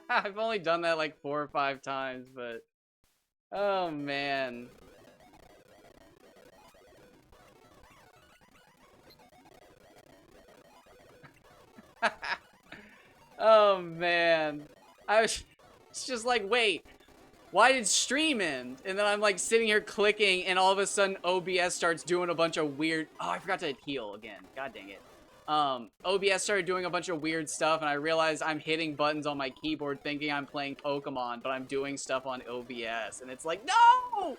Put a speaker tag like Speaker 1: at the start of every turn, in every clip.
Speaker 1: I've only done that like 4 or 5 times, but oh man. Oh man. I was it's just like, wait, why did stream end? And then I'm like sitting here clicking, and all of a sudden OBS starts doing a bunch of weird. Oh, I forgot to heal again. God dang it. OBS started doing a bunch of weird stuff, and I realized I'm hitting buttons on my keyboard thinking I'm playing Pokemon, but I'm doing stuff on OBS, and it's like, no!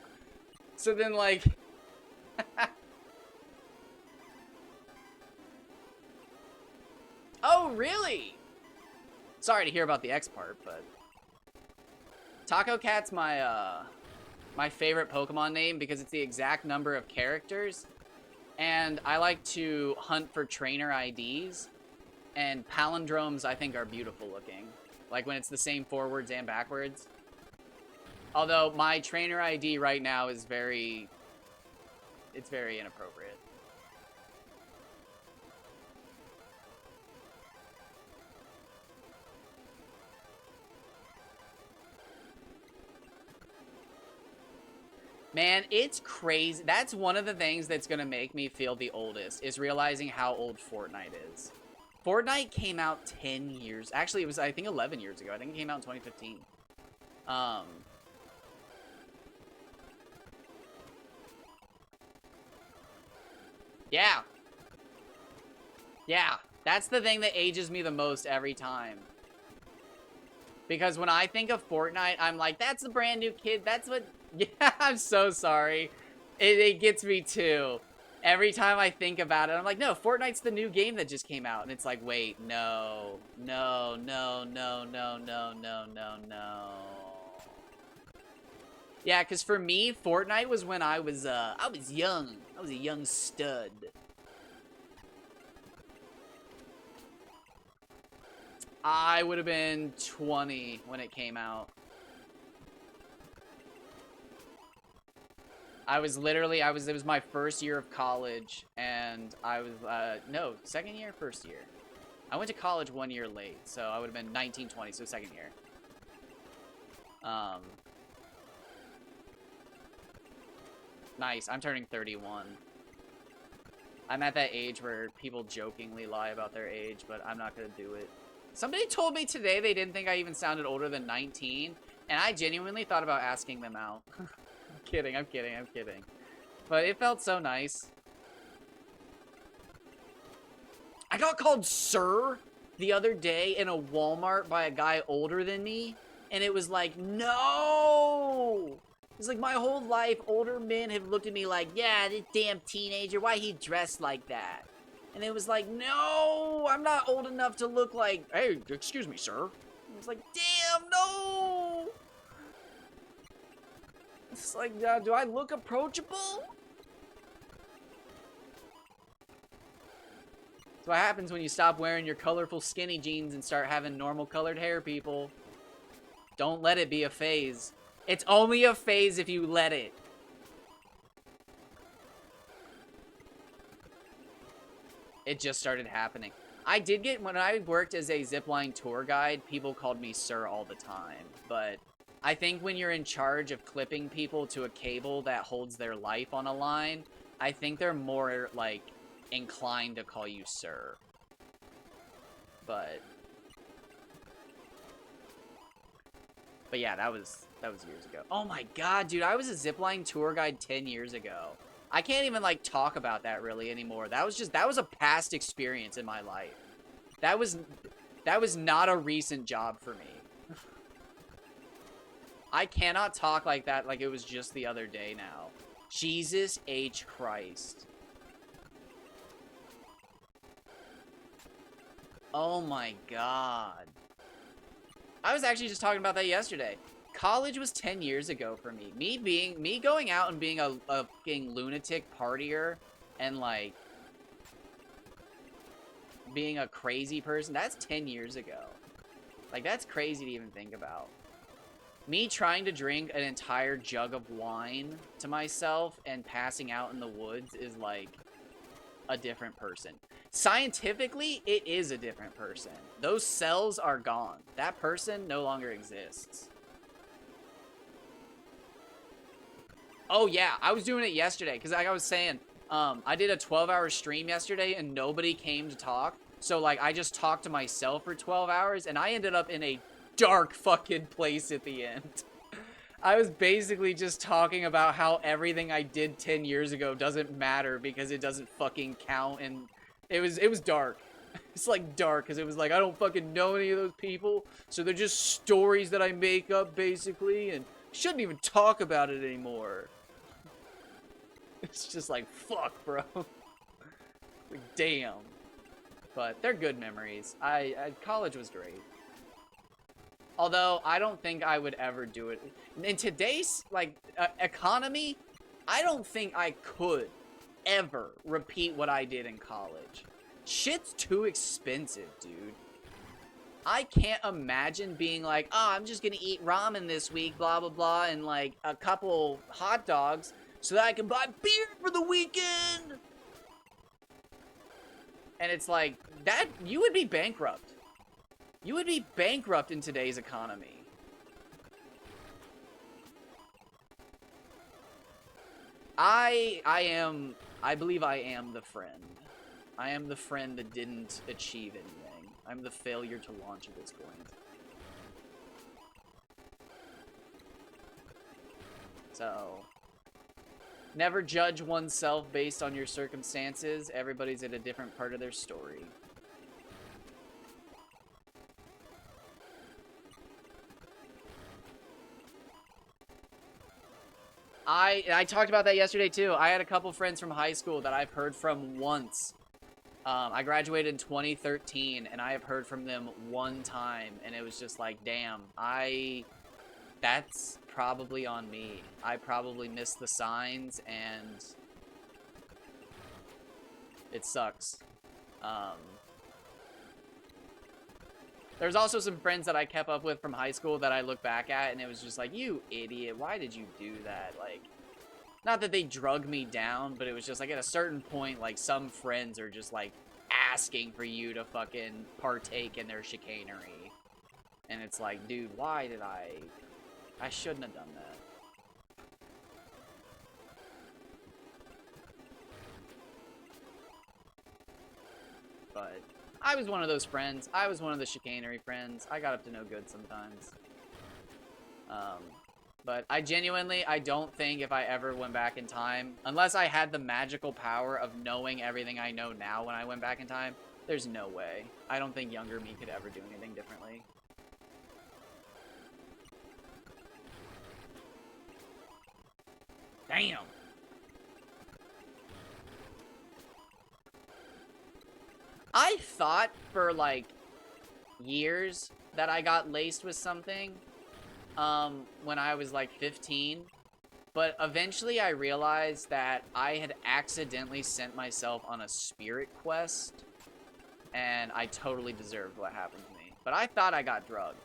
Speaker 1: So then, like, oh, really? Sorry to hear about the X part, but Taco Cat's my favorite Pokemon name because it's the exact number of characters, and I like to hunt for trainer IDs, and palindromes I think are beautiful looking. Like when it's the same forwards and backwards. Although my trainer ID right now is it's very inappropriate. Man, it's crazy. That's one of the things that's going to make me feel the oldest, is realizing how old Fortnite is. Fortnite came out 10 years. Actually, it was, I think, 11 years ago. I think it came out in 2015. Um, yeah. Yeah. That's the thing that ages me the most every time. Because when I think of Fortnite, I'm like, that's the brand new kid. That's what... Yeah, I'm so sorry. It gets me too. Every time I think about it, I'm like, no, Fortnite's the new game that just came out. And it's like, wait, no. No, no, no, no, no, no, no, no. Yeah, because for me, Fortnite was when I was young. I was a young stud. I would have been 20 when it came out. It was my first year of college, and I was, no, second year, first year. I went to college 1 year late, so I would have been 19, 20, so second year. Um, nice. I'm turning 31. I'm at that age where people jokingly lie about their age, but I'm not gonna do it. Somebody told me today they didn't think I even sounded older than 19, and I genuinely thought about asking them out. I'm kidding, I'm kidding, I'm kidding. But it felt so nice. I got called sir the other day in a Walmart by a guy older than me, and it was like, no! It's like my whole life, older men have looked at me like, yeah, this damn teenager, why he dressed like that? And it was like, no, I'm not old enough to look like, hey, excuse me, sir. And it's like, damn, no! It's like, do I look approachable? That's what happens when you stop wearing your colorful skinny jeans and start having normal colored hair, people. Don't let it be a phase. It's only a phase if you let it. It just started happening. I did get, when I worked as a zipline tour guide, people called me sir all the time. But I think when you're in charge of clipping people to a cable that holds their life on a line, I think they're more, like, inclined to call you sir. But yeah, that was years ago. Oh my god, dude, I was a zipline tour guide 10 years ago. I can't even like talk about that really anymore. That was a past experience in my life. That was not a recent job for me. I cannot talk like that like it was just the other day now. Jesus H. Christ. Oh my god. I was actually just talking about that yesterday. College was 10 years ago for me. Me going out and being a fucking lunatic partier and like being a crazy person, that's 10 years ago. Like, that's crazy to even think about. Me trying to drink an entire jug of wine to myself and passing out in the woods is like a different person. Scientifically, it is a different person. Those cells are gone. That person no longer exists. Oh, yeah. I was doing it yesterday because, like I was saying, I did a 12-hour stream yesterday and nobody came to talk. So, like, I just talked to myself for 12 hours and I ended up in a dark fucking place at the end. I was basically just talking about how everything I did 10 years ago doesn't matter because it doesn't fucking count, and it was dark. It's like dark because it was like I don't fucking know any of those people, so they're just stories that I make up basically, and shouldn't even talk about it anymore. It's just like fuck, bro. Like damn. But they're good memories. College was great. Although, I don't think I would ever do it. In today's, like, economy, I don't think I could ever repeat what I did in college. Shit's too expensive, dude. I can't imagine being like, oh, I'm just gonna eat ramen this week, blah, blah, blah, and, like, a couple hot dogs so that I can buy beer for the weekend! And it's like, that, you would be bankrupt. You would be bankrupt in today's economy. I believe I am the friend. I am the friend that didn't achieve anything. I'm the failure to launch at this point. So, never judge oneself based on your circumstances. Everybody's at a different part of their story. I talked about that yesterday too. I had a couple friends from high school that I've heard from once. I graduated in 2013, and I have heard from them one time, and it was just like, damn, that's probably on me. I probably missed the signs, and it sucks. There's also some friends that I kept up with from high school that I look back at, and it was just like, you idiot, why did you do that? Like, not that they drug me down, but it was just like at a certain point, like, some friends are just like asking for you to fucking partake in their chicanery. And it's like, dude, why did I shouldn't have done that. But I was one of those friends. I was one of the chicanery friends. I got up to no good sometimes. But I don't think if I ever went back in time, unless I had the magical power of knowing everything I know now when I went back in time, there's no way. I don't think younger me could ever do anything differently. Damn. I thought for, like, years that I got laced with something when I was, like, 15. But eventually I realized that I had accidentally sent myself on a spirit quest. And I totally deserved what happened to me. But I thought I got drugged.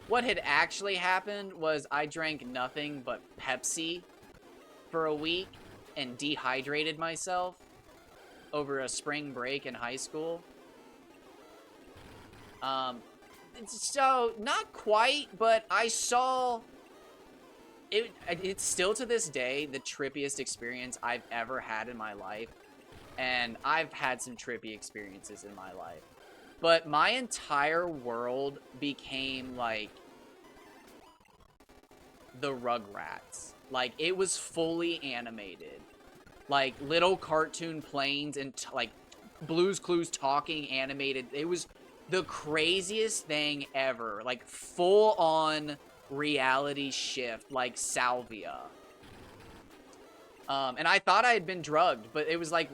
Speaker 1: What had actually happened was I drank nothing but Pepsi for a week and dehydrated myself over a spring break in high school. So, not quite, but I saw... It's still to this day the trippiest experience I've ever had in my life. And I've had some trippy experiences in my life. But my entire world became, like, the Rugrats. Like, it was fully animated. Like, little cartoon planes and, like, Blue's Clues talking animated. It was the craziest thing ever. Like, full-on reality shift, like Salvia. And I thought I had been drugged, but it was, like,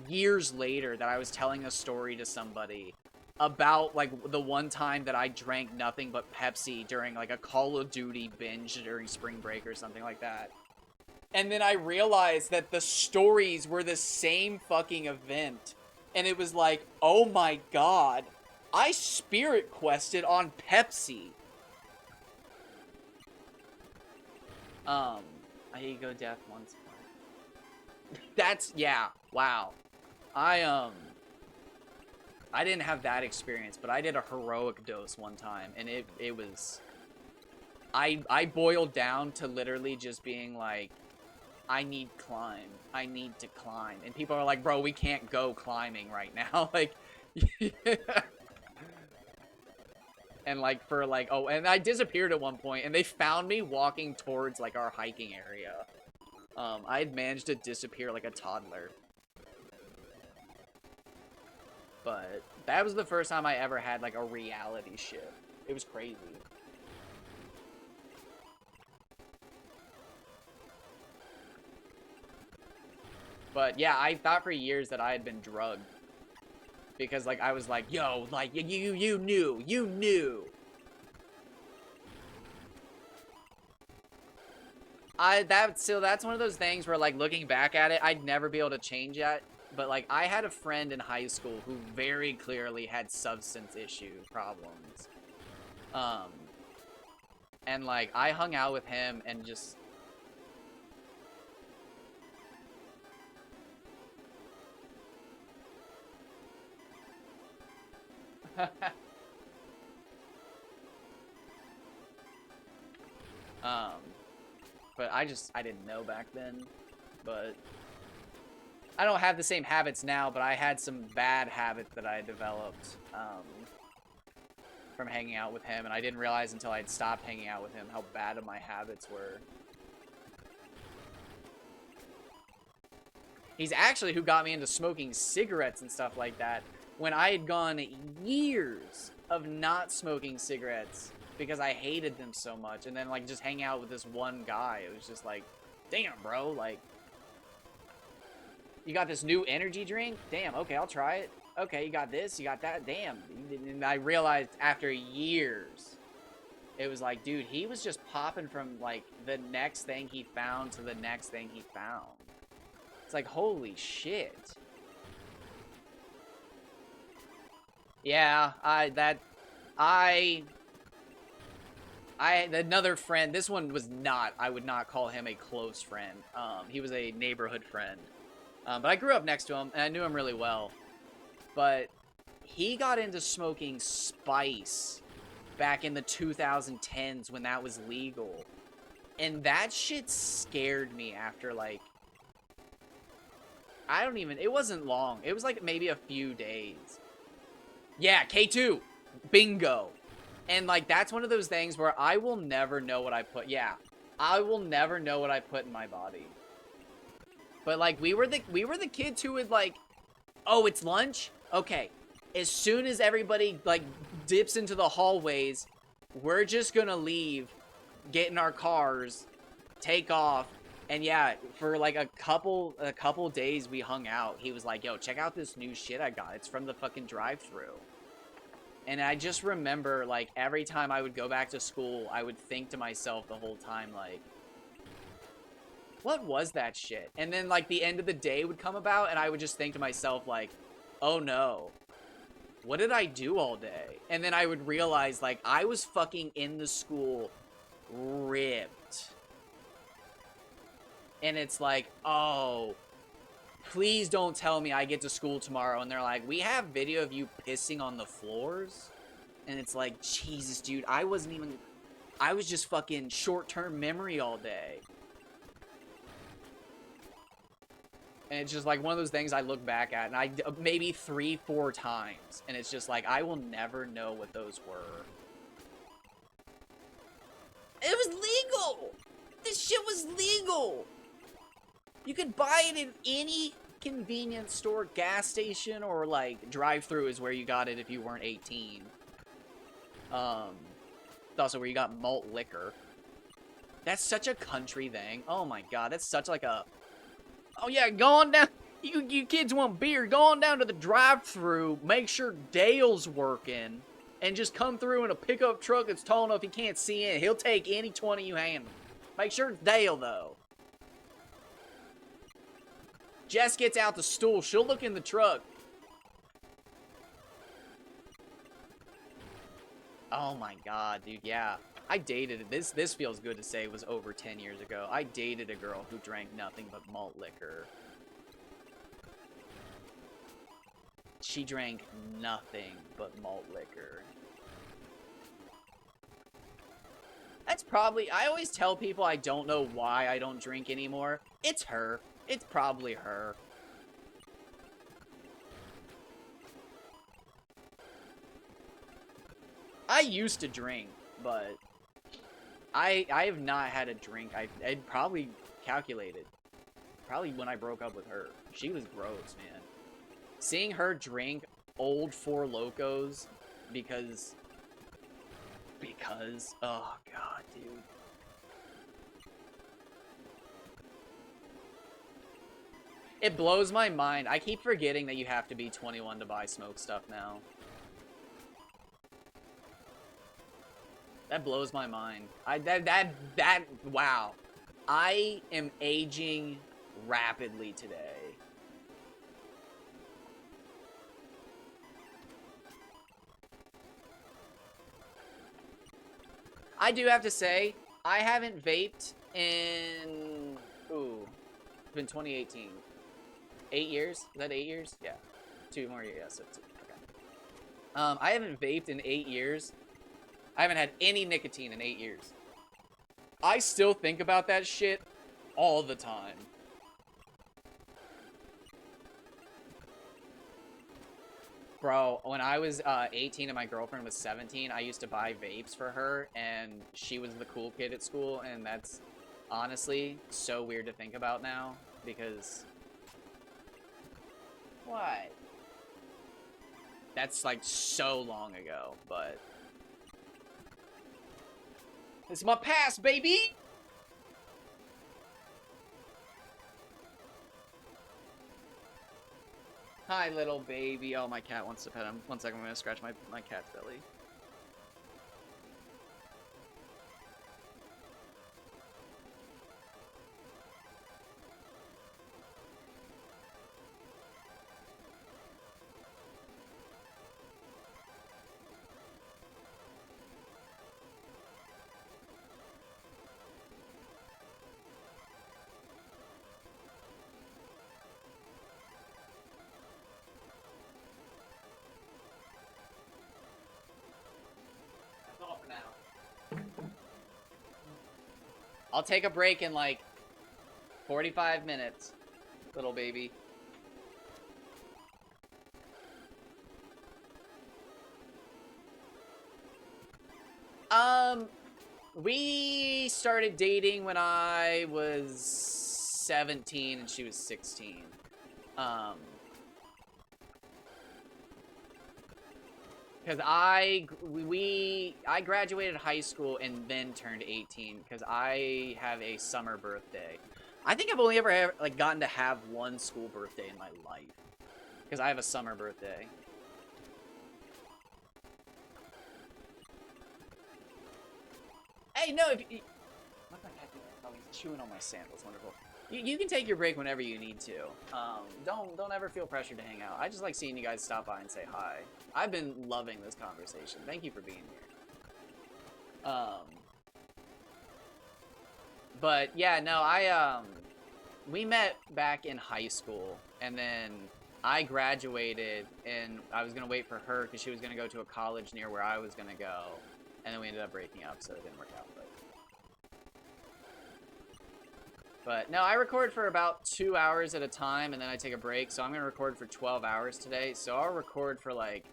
Speaker 1: years later that I was telling a story to somebody about, like, the one time that I drank nothing but Pepsi during, like, a Call of Duty binge during spring break or something like that. And then I realized that the stories were the same fucking event. And it was like, oh my god, I spirit quested on Pepsi. I go death once more. That's, yeah, wow. I didn't have that experience, but I did a heroic dose one time, and it was, I boiled down to literally just being like, I need climb. I need to climb. And people are like, bro, we can't go climbing right now. Like, and like for like, oh, and I disappeared at one point, and they found me walking towards like our hiking area. I had managed to disappear like a toddler. But that was the first time I ever had like a reality shift. It was crazy. But yeah, I thought for years that I had been drugged. Because like I was like, yo, like you knew. That's one of those things where like looking back at it, I'd never be able to change that. But like I had a friend in high school who very clearly had substance issue problems. And like I hung out with him and just but I didn't know back then. But I don't have the same habits now, but I had some bad habits that I developed from hanging out with him, and I didn't realize until I'd stopped hanging out with him how bad of my habits were. He's actually who got me into smoking cigarettes and stuff like that, when I had gone years of not smoking cigarettes because I hated them so much, and then like just hanging out with this one guy, it was just like, damn, bro, like, you got this new energy drink? Damn, okay, I'll try it. Okay, you got this, you got that, damn. And I realized after years, it was like, dude, he was just popping from like the next thing he found to the next thing he found. It's like, holy shit. Yeah, another friend, this one was not, I would not call him a close friend. He was a neighborhood friend. But I grew up next to him, and I knew him really well. But he got into smoking spice back in the 2010s when that was legal. And that shit scared me after, like, it wasn't long. It was, like, maybe a few days. Yeah, K2. Bingo. And, like, that's one of those things where I will never know what I put. Yeah, I will never know what I put in my body. But, like, we were the kids who would, like, oh, it's lunch? Okay. As soon as everybody, like, dips into the hallways, we're just gonna leave, get in our cars, take off, and yeah, for, like, a couple days we hung out. He was like, yo, check out this new shit I got. It's from the fucking drive-thru. And I just remember, like, every time I would go back to school, I would think to myself the whole time, like, what was that shit? And then, like, the end of the day would come about, and I would just think to myself, like, oh no, what did I do all day? And then I would realize, like, I was fucking in the school ripped. And it's like, oh, please don't tell me I get to school tomorrow and they're like, we have video of you pissing on the floors. And it's like, Jesus, dude, I was just fucking short-term memory all day. And it's just like one of those things I look back at, and maybe 3-4 times, and it's just like, I will never know what those were. It was legal! This shit was legal! You could buy it in any convenience store, gas station, or like drive-thru is where you got it if you weren't 18. It's also where you got malt liquor. That's such a country thing. Oh my god, that's such like a... Oh yeah, go on down. You kids want beer, go on down to the drive-thru, make sure Dale's working, and just come through in a pickup truck that's tall enough he can't see in. He'll take any 20 you hand him. Make sure it's Dale, though. Jess gets out the stool. She'll look in the truck. Oh my god, dude, yeah. I dated, this feels good to say, was over 10 years ago. I dated a girl who drank nothing but malt liquor. She drank nothing but malt liquor. That's probably... I always tell people I don't know why I don't drink anymore. It's her. It's probably her. I used to drink, but I have not had a drink. I'd probably calculated. Probably when I broke up with her. She was gross, man. Seeing her drink old Four Locos because... Oh, God, dude. It blows my mind. I keep forgetting that you have to be 21 to buy smoke stuff now. That blows my mind. Wow. I am aging rapidly today. I do have to say, I haven't vaped in... Ooh. It's been 2018. 8 years? Is that 8 years? Yeah. 2 more years. Yeah, so 2. Okay. I haven't vaped in 8 years. I haven't had any nicotine in 8 years. I still think about that shit all the time. Bro, when I was 18 and my girlfriend was 17, I used to buy vapes for her, and she was the cool kid at school, and that's honestly so weird to think about now, because... What? That's like so long ago, but... It's my past, baby! Hi, little baby. Oh, my cat wants to pet him. 1 second, I'm gonna scratch my cat's belly. I'll take a break in like 45 minutes, little baby. We started dating when I was 17 and she was 16. Because I graduated high school and then turned 18 because I have a summer birthday. I think I've only ever gotten to have one school birthday in my life because I have a summer birthday. Hey, no, if you... What's my cat doing? Oh, he's chewing on my sandals. Wonderful. You can take your break whenever you need to. Don't ever feel pressured to hang out. I just like seeing you guys stop by and say hi. I've been loving this conversation. Thank you for being here. But yeah, no, we met back in high school, and then I graduated, and I was gonna wait for her because she was gonna go to a college near where I was gonna go, and then we ended up breaking up, so it didn't work out. But no, I record for about 2 hours at a time, and then I take a break. So I'm gonna record for 12 hours today. So I'll record for like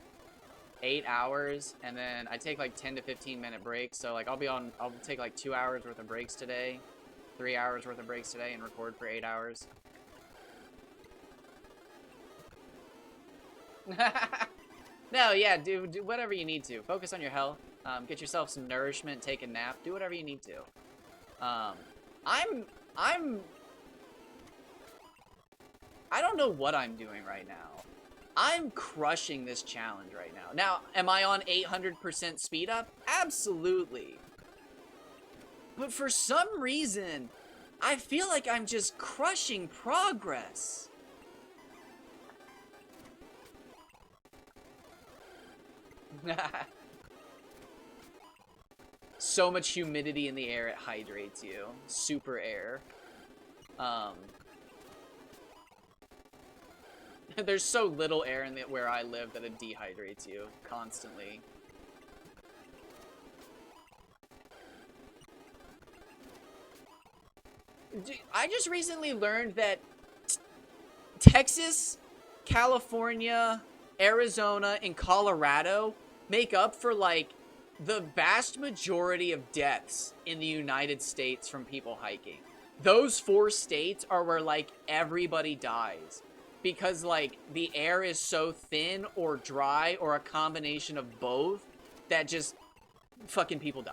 Speaker 1: 8 hours, and then I take like 10 to 15 minute breaks. So like I'll take like 2 hours worth of breaks today, 3 hours worth of breaks today, and record for 8 hours. No, yeah, do whatever you need to. Focus on your health. Get yourself some nourishment. Take a nap. Do whatever you need to. I don't know what I'm doing right now. I'm crushing this challenge right now. Now, am I on 800% speed up? Absolutely. But for some reason, I feel like I'm just crushing progress. So much humidity in the air, it hydrates you. Super air. There's so little air in where I live that it dehydrates you constantly. I just recently learned that Texas, California, Arizona, and Colorado make up for, like, the vast majority of deaths in the United States from people hiking. Those 4 states are where, like, everybody dies. Because, like, the air is so thin or dry or a combination of both that just fucking people die.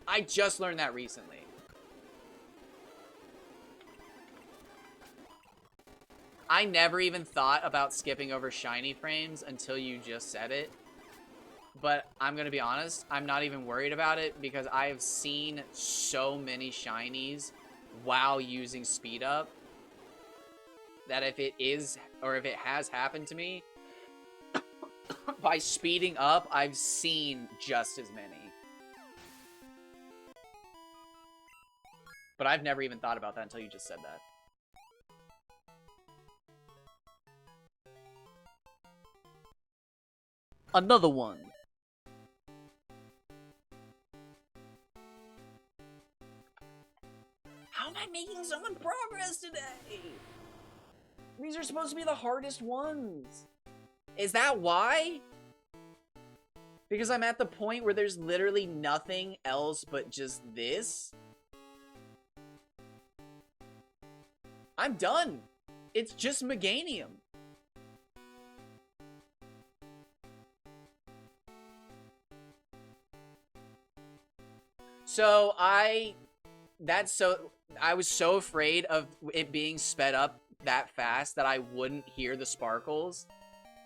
Speaker 1: I just learned that recently. I never even thought about skipping over shiny frames until you just said it. But I'm going to be honest, I'm not even worried about it because I have seen so many shinies while using speed up that if it is, or if it has happened to me, by speeding up, I've seen just as many. But I've never even thought about that until you just said that. Another one. How am I making so much progress today? These are supposed to be the hardest ones. Is that why? Because I'm at the point where there's literally nothing else but just this? I'm done. It's just Meganium. So I was so afraid of it being sped up that fast that I wouldn't hear the sparkles.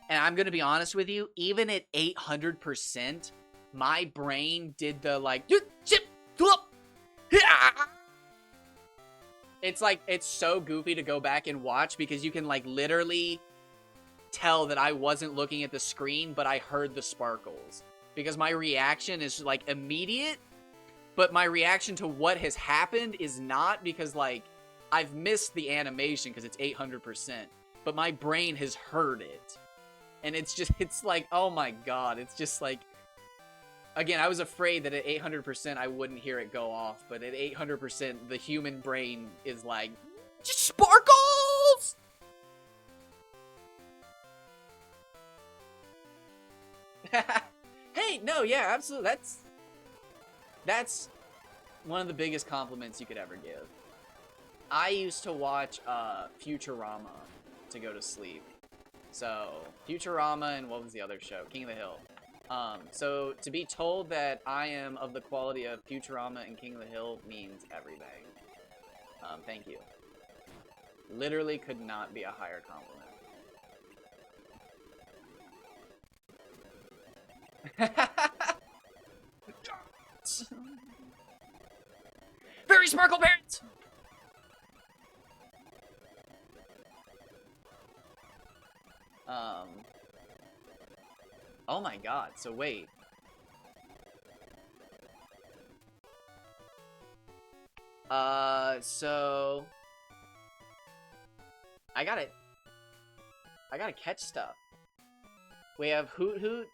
Speaker 1: And I'm going to be honest with you, even at 800%, my brain did the like, it's like, it's so goofy to go back and watch because you can like literally tell that I wasn't looking at the screen, but I heard the sparkles. Because my reaction is like immediate, but my reaction to what has happened is not, because like I've missed the animation because it's 800%, but my brain has heard it. And it's just, it's like, oh my god, it's just like, again, I was afraid that at 800% I wouldn't hear it go off, but at 800% the human brain is like, just sparkles! Hey, no, yeah, absolutely, that's one of the biggest compliments you could ever give. I used to watch Futurama to go to sleep. So, Futurama and what was the other show? King of the Hill. So to be told that I am of the quality of Futurama and King of the Hill means everything. Thank you. Literally could not be a higher compliment. Very sparkle parents! Oh my god, so wait. So... I gotta catch stuff. We have Hoot Hoot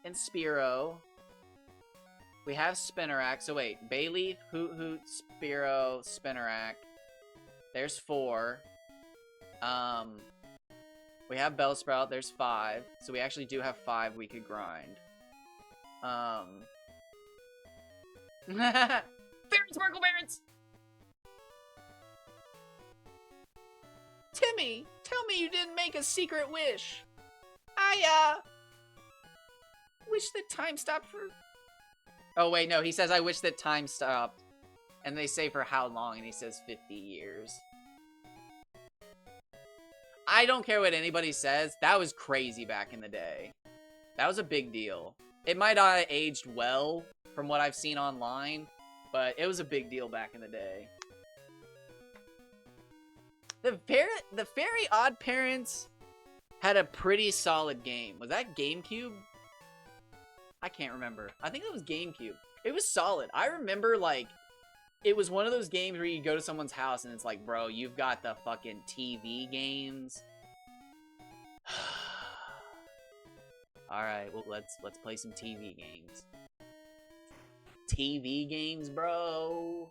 Speaker 1: and Spearow. We have Spinarak. So wait, Bayleaf, Hoot Hoot, Spearow, Spinarak. There's 4. We have Bellsprout, there's 5. So we actually do have 5 we could grind. Fairy Sparkle Parents! Timmy, tell me you didn't make a secret wish. I, wish that time stopped for... Oh, wait, no, he says, I wish that time stopped. And they say for how long, and he says 50 years. I don't care what anybody says. That was crazy back in the day. That was a big deal. It might not have aged well from what I've seen online, but it was a big deal back in the day. The Fairy Odd Parents had a pretty solid game. Was that GameCube? I can't remember. I think it was GameCube. It was solid. I remember, like, it was one of those games where you go to someone's house and it's like, bro, you've got the fucking TV games. All right, well let's play some TV games. TV games, bro.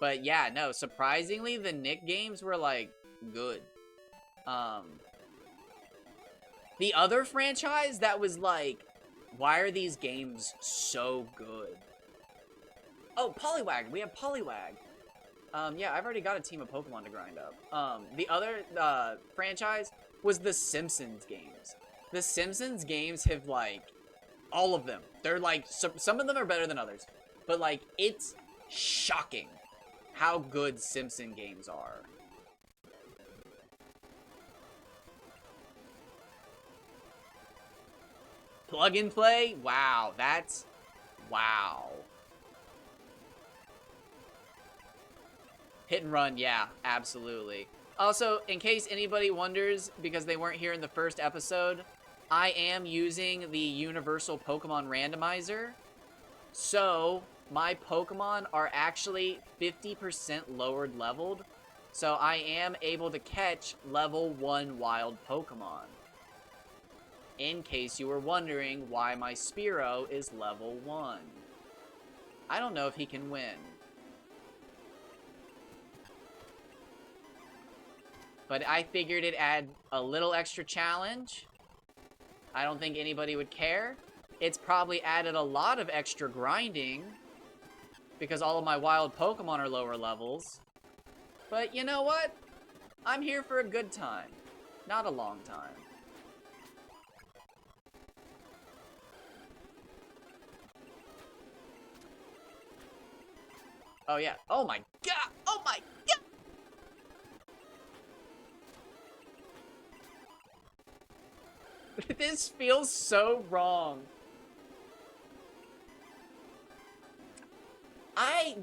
Speaker 1: But yeah, no, surprisingly, the Nick games were, like, good. The other franchise that was like, why are these games so good? Oh, Poliwag. We have Poliwag. Yeah, I've already got a team of Pokemon to grind up. The other franchise was the Simpsons games. The Simpsons games have, like, all of them. They're, like, some of them are better than others. But, like, it's shocking how good Simpson games are. Plug and play? Wow, that's... wow. Hit and run, yeah, absolutely. Also, in case anybody wonders, because they weren't here in the first episode, I am using the Universal Pokemon Randomizer. So, my Pokemon are actually 50% lowered leveled. So, I am able to catch level 1 wild Pokemon. In case you were wondering why my Spearow is level 1. I don't know if he can win. But I figured it'd add a little extra challenge. I don't think anybody would care. It's probably added a lot of extra grinding, because all of my wild Pokemon are lower levels. But you know what? I'm here for a good time, not a long time. Oh yeah. Oh my god! Oh my god! This feels so wrong. I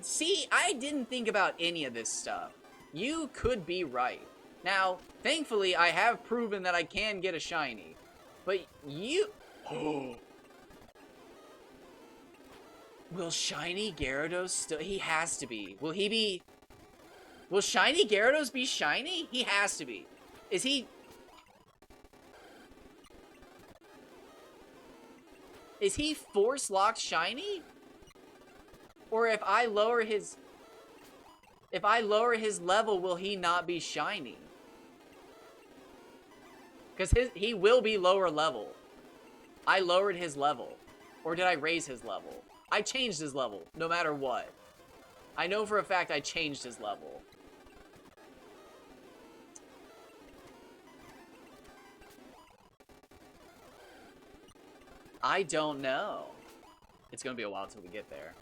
Speaker 1: didn't think about any of this stuff. You could be right. Now, thankfully, I have proven that I can get a shiny. But you... Oh. Will shiny Gyarados still... He has to be. Will he be... Will shiny Gyarados be shiny? He has to be. Is he... Is he force locked shiny? Or if I lower his... If I lower his level, will he not be shiny? Because he will be lower level. I lowered his level. Or did I raise his level? I changed his level, no matter what. I know for a fact I changed his level. I don't know. It's gonna be a while till we get there.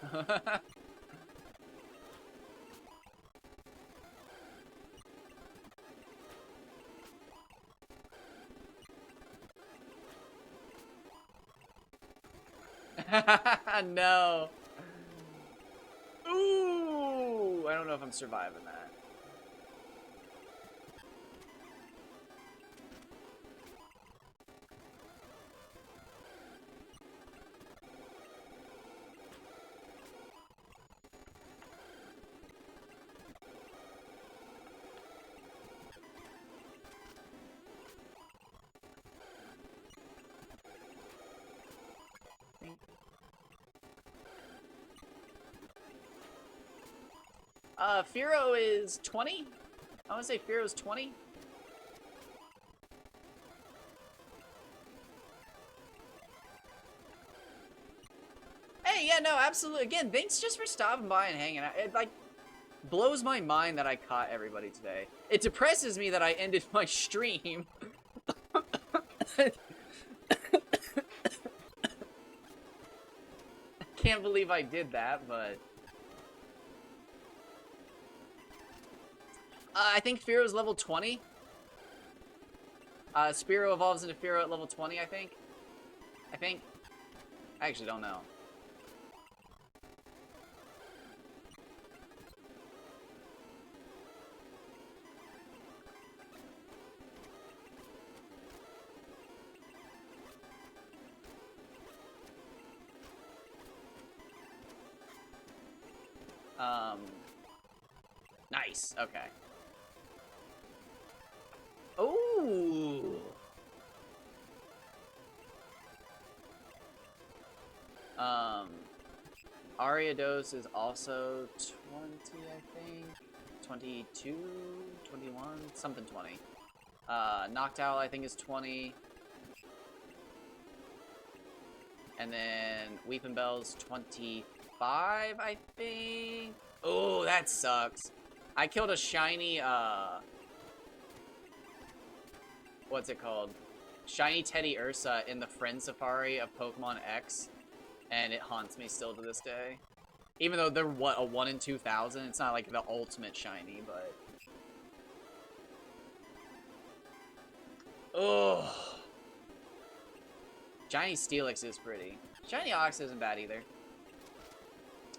Speaker 1: No. Ooh, I don't know if I'm surviving that. Fearow is 20? I want to say Fearow's 20. Hey, yeah, no, absolutely. Again, thanks just for stopping by and hanging out. It, like, blows my mind that I caught everybody today. It depresses me that I ended my stream. Can't believe I did that, but... I think Fearow's level 20. Spearow evolves into Fearow at level 20, I think. I actually don't know. Nice. Okay. Ooh. Ariados is also 20, I think. 22, 21, something 20. Noctowl, I think, is 20. And then Weeping Bell's 25, I think. Oh, that sucks. I killed a shiny, what's it called? Shiny Teddy Ursa in the Friend Safari of Pokemon X. And it haunts me still to this day. Even though they're, what, a 1 in 2,000? It's not like the ultimate shiny, but... Oh. Shiny Steelix is pretty. Shiny Ox isn't bad either.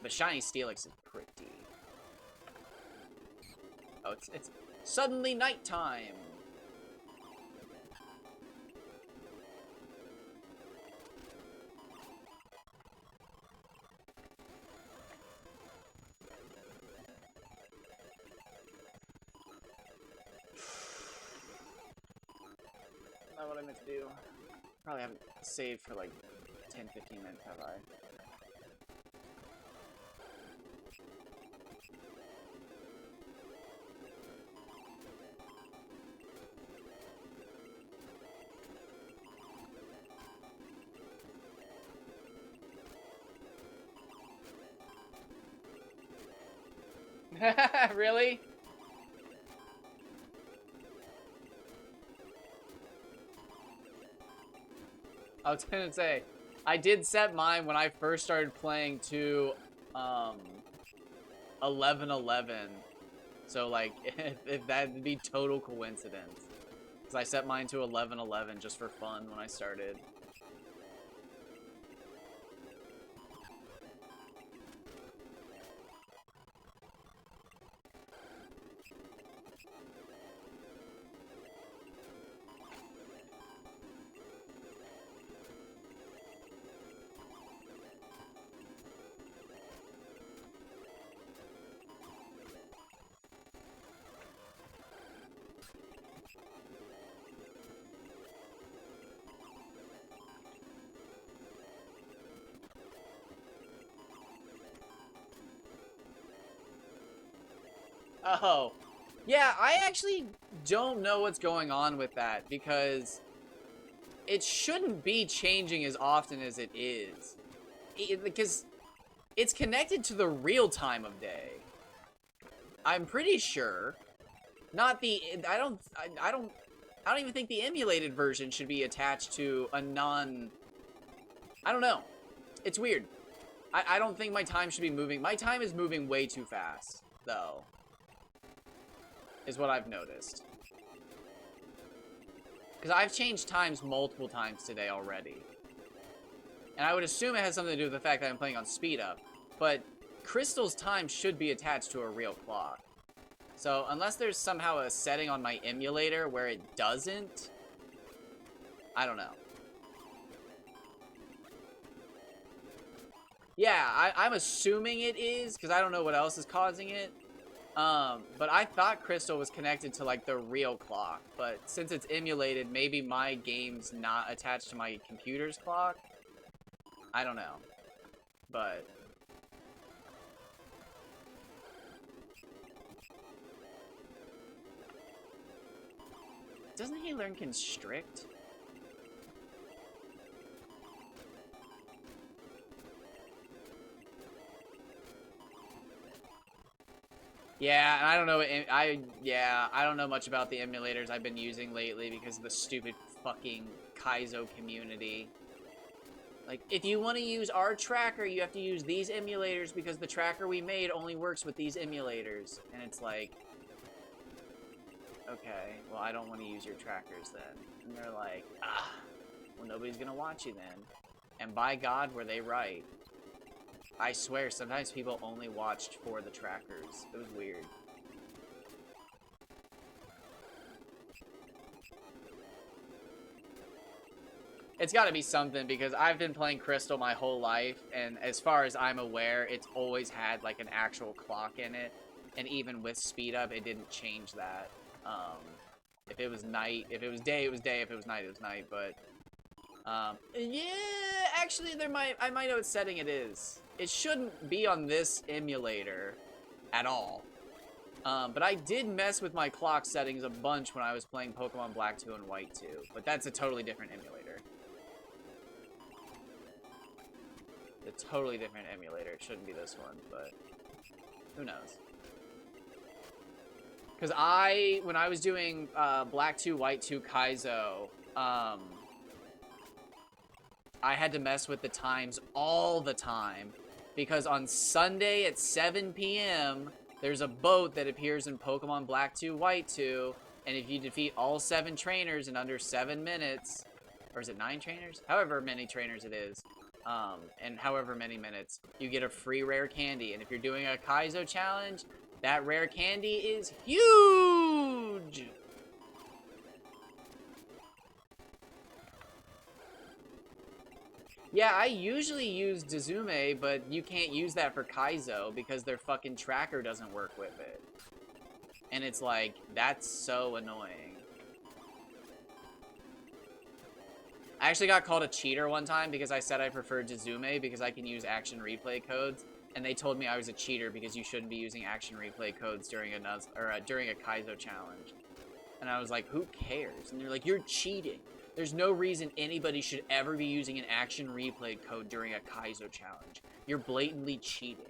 Speaker 1: But Shiny Steelix is pretty. Oh, it's suddenly nighttime. Not what I meant to do. Probably haven't saved for like 10-15 minutes, have I? Really? I was gonna say, I did set mine when I first started playing to 11:11. So like, if that'd be total coincidence, because I set mine to 11:11 just for fun when I started. Oh, yeah, I actually don't know what's going on with that, because it shouldn't be changing as often as it is. Because it's connected to the real time of day. I'm pretty sure. Not the, I don't even think the emulated version should be attached to a non, I don't know. It's weird. I don't think my time should be moving. My time is moving way too fast, though. Is what I've noticed. Because I've changed times multiple times today already. And I would assume it has something to do with the fact that I'm playing on speed up. But Crystal's time should be attached to a real clock. So unless there's somehow a setting on my emulator where it doesn't, I don't know. Yeah, I'm assuming it is, because I don't know what else is causing it. But I thought Crystal was connected to, like, the real clock. But since it's emulated, maybe my game's not attached to my computer's clock. I don't know. But... doesn't he learn Constrict? Yeah, and I don't know. I don't know much about the emulators I've been using lately because of the stupid fucking Kaizo community. Like, if you want to use our tracker, you have to use these emulators because the tracker we made only works with these emulators. And it's like, okay, well, I don't want to use your trackers then. And they're like, well, nobody's gonna watch you then. And by God, were they right. I swear, sometimes people only watched for the trackers. It was weird. It's gotta be something, because I've been playing Crystal my whole life, and as far as I'm aware, it's always had, like, an actual clock in it. And even with speed up, it didn't change that. If it was night, if it was day, it was day. If it was night, it was night, but... yeah, actually, I might know what setting it is. it shouldn't be on this emulator at all. But I did mess with my clock settings a bunch when I was playing Pokemon Black 2 and White 2. But that's a totally different emulator. A totally different emulator. It shouldn't be this one, but who knows? Because when I was doing Black 2, White 2 Kaizo, I had to mess with the times all the time. Because on Sunday at 7 p.m., there's a boat that appears in Pokemon Black 2, White 2, and if you defeat all 7 trainers in under 7 minutes, or is it 9 trainers? However many trainers it is, and however many minutes, you get a free rare candy. And if you're doing a Kaizo challenge, that rare candy is huge! Yeah, I usually use Dazume, but you can't use that for Kaizo because their fucking tracker doesn't work with it. And it's like, that's so annoying. I actually got called a cheater one time because I said I preferred Dazume because I can use action replay codes. And they told me I was a cheater because you shouldn't be using action replay codes during a Kaizo challenge. And I was like, who cares? And they're like, you're cheating. There's no reason anybody should ever be using an action replay code during a Kaizo challenge. You're blatantly cheating.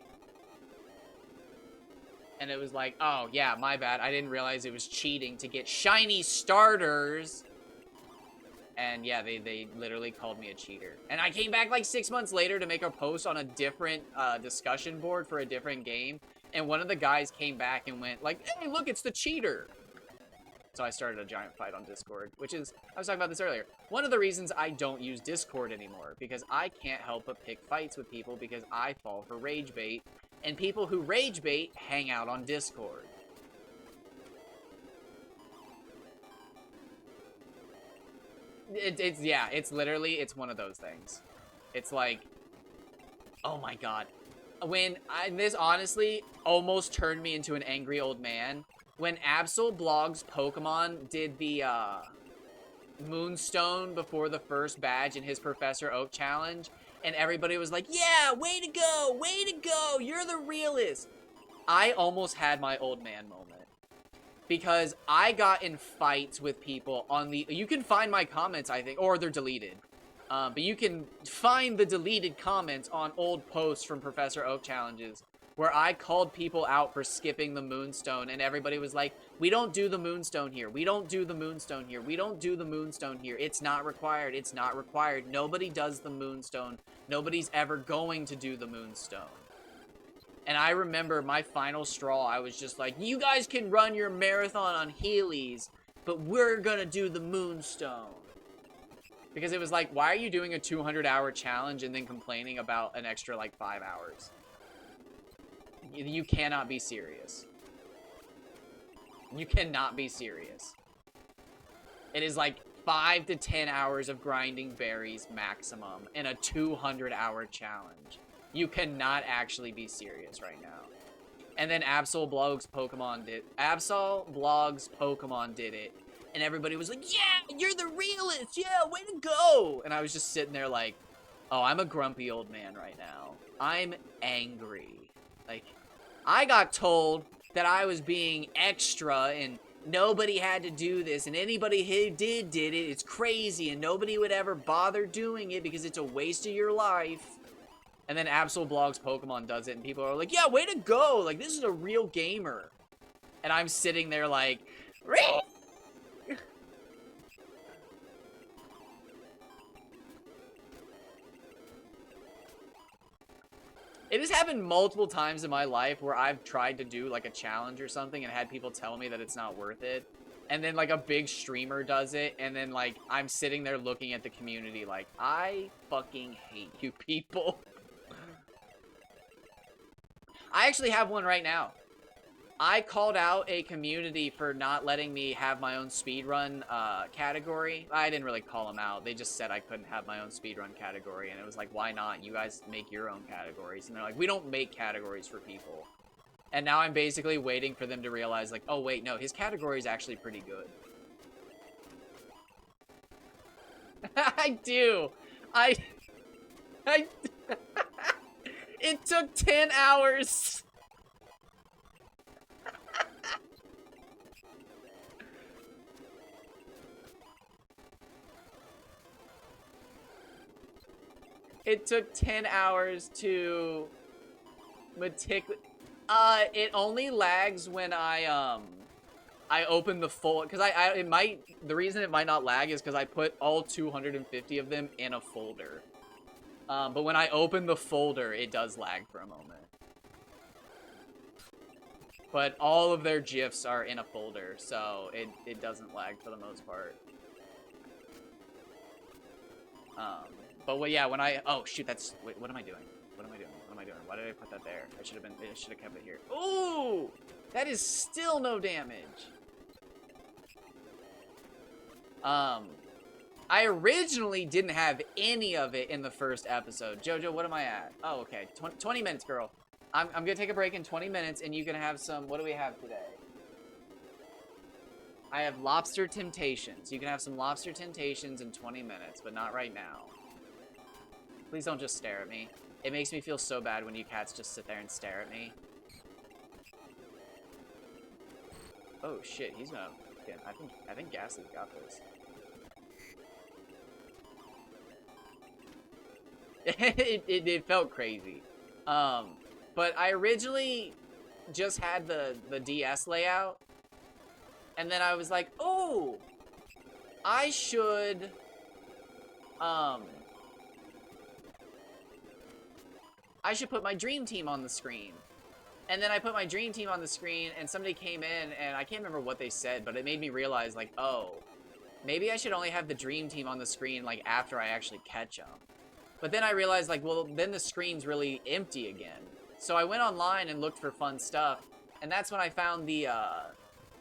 Speaker 1: And it was like, oh, yeah, my bad. I didn't realize it was cheating to get shiny starters. And yeah, they literally called me a cheater. And I came back like 6 months later to make a post on a different discussion board for a different game. And one of the guys came back and went like, hey, look, it's the cheater. So I started a giant fight on Discord, which is, I was talking about this earlier, one of the reasons I don't use Discord anymore, because I can't help but pick fights with people because I fall for rage bait, and people who rage bait hang out on Discord. Yeah, it's literally, it's one of those things. It's like, oh my god. This honestly almost turned me into an angry old man. When Absol Blogs Pokemon did the Moonstone before the first badge in his Professor Oak challenge, and everybody was like, yeah, way to go, you're the realest. I almost had my old man moment. Because I got in fights with people on the... You can find my comments, I think, or they're deleted. But you can find the deleted comments on old posts from Professor Oak challenges where I called people out for skipping the Moonstone, and everybody was like, we don't do the Moonstone here. We don't do the Moonstone here. We don't do the Moonstone here. It's not required. It's not required. Nobody does the Moonstone. Nobody's ever going to do the Moonstone. And I remember my final straw, I was just like, you guys can run your marathon on Heelys, but we're gonna do the Moonstone. Because it was like, why are you doing a 200-hour challenge and then complaining about an extra, like, 5 hours? You cannot be serious. You cannot be serious. It is like 5 to 10 hours of grinding berries maximum in a 200-hour challenge. You cannot actually be serious right now. And then Absol Blogs Pokemon did it. And everybody was like, yeah, you're the realest. Yeah, way to go. And I was just sitting there like, oh, I'm a grumpy old man right now. I'm angry. Like, I got told that I was being extra and nobody had to do this, and anybody who did it. It's crazy, and nobody would ever bother doing it because it's a waste of your life. And then Absol Blogs Pokemon does it, and people are like, yeah, way to go. Like, this is a real gamer. And I'm sitting there like, it has happened multiple times in my life where I've tried to do, like, a challenge or something and had people tell me that it's not worth it. And then, like, a big streamer does it, and then, like, I'm sitting there looking at the community like, I fucking hate you people. I actually have one right now. I called out a community for not letting me have my own speedrun category. I didn't really call them out. They just said I couldn't have my own speedrun category. And it was like, why not? You guys make your own categories. And they're like, we don't make categories for people. And now I'm basically waiting for them to realize, like, oh, wait, no, his category is actually pretty good. I do. It took 10 hours. It took 10 hours to it only lags when I open the folder, because the reason it might not lag is because I put all 250 of them in a folder. But when I open the folder, it does lag for a moment. But all of their GIFs are in a folder, so it doesn't lag for the most part. But yeah, when oh shoot, wait, what am I doing? What am I doing? What am I doing? Why did I put that there? I should have kept it here. Ooh! That is still no damage. I originally didn't have any of it in the first episode. Jojo, what am I at? Oh, okay. 20 minutes, girl. I'm gonna take a break in 20 minutes, and you can have some... What do we have today? I have Lobster Temptations. You can have some Lobster Temptations in 20 minutes, but not right now. Please don't just stare at me. It makes me feel so bad when you cats just sit there and stare at me. Oh, shit. He's gonna... Yeah, I think Ghastly's got this. It felt crazy. But I originally just had the DS layout, and then I was like, oh, I should put my dream team on the screen. And then I put my dream team on the screen, and somebody came in, and I can't remember what they said, but it made me realize, like, oh, maybe I should only have the dream team on the screen, like, after I actually catch them. But then I realized, like, well, then the screen's really empty again. So I went online and looked for fun stuff, and that's when I found the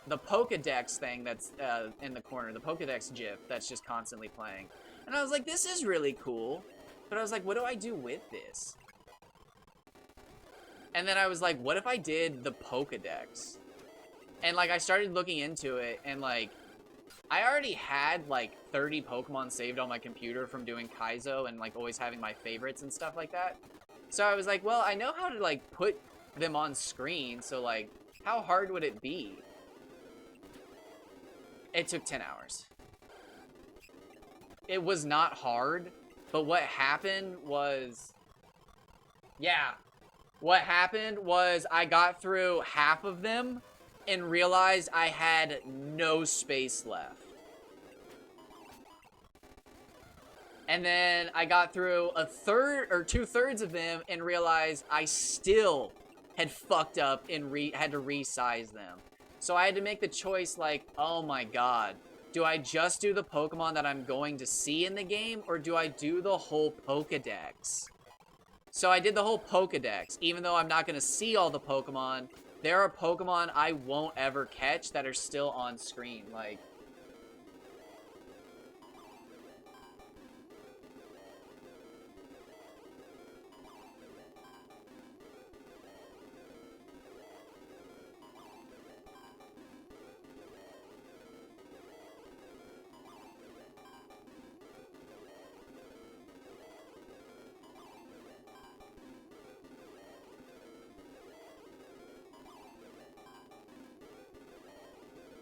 Speaker 1: Pokedex thing that's in the corner, the Pokedex GIF that's just constantly playing. And I was like, this is really cool. But I was like, what do I do with this? And then I was like, what if I did the Pokedex? And, like, I started looking into it, and, like, I already had, like, 30 Pokemon saved on my computer from doing Kaizo and, like, always having my favorites and stuff like that. So I was like, well, I know how to, like, put them on screen, so, like, how hard would it be? It took 10 hours. It was not hard, but what happened was... Yeah. What happened was I got through half of them and realized I had no space left. And then I got through a third or 2/3 of them and realized I still had fucked up and had to resize them. So I had to make the choice, like, oh my god, do I just do the Pokemon that I'm going to see in the game, or do I do the whole Pokedex? So I did the whole Pokedex. Even though I'm not going to see all the Pokemon, there are Pokemon I won't ever catch that are still on screen. Like...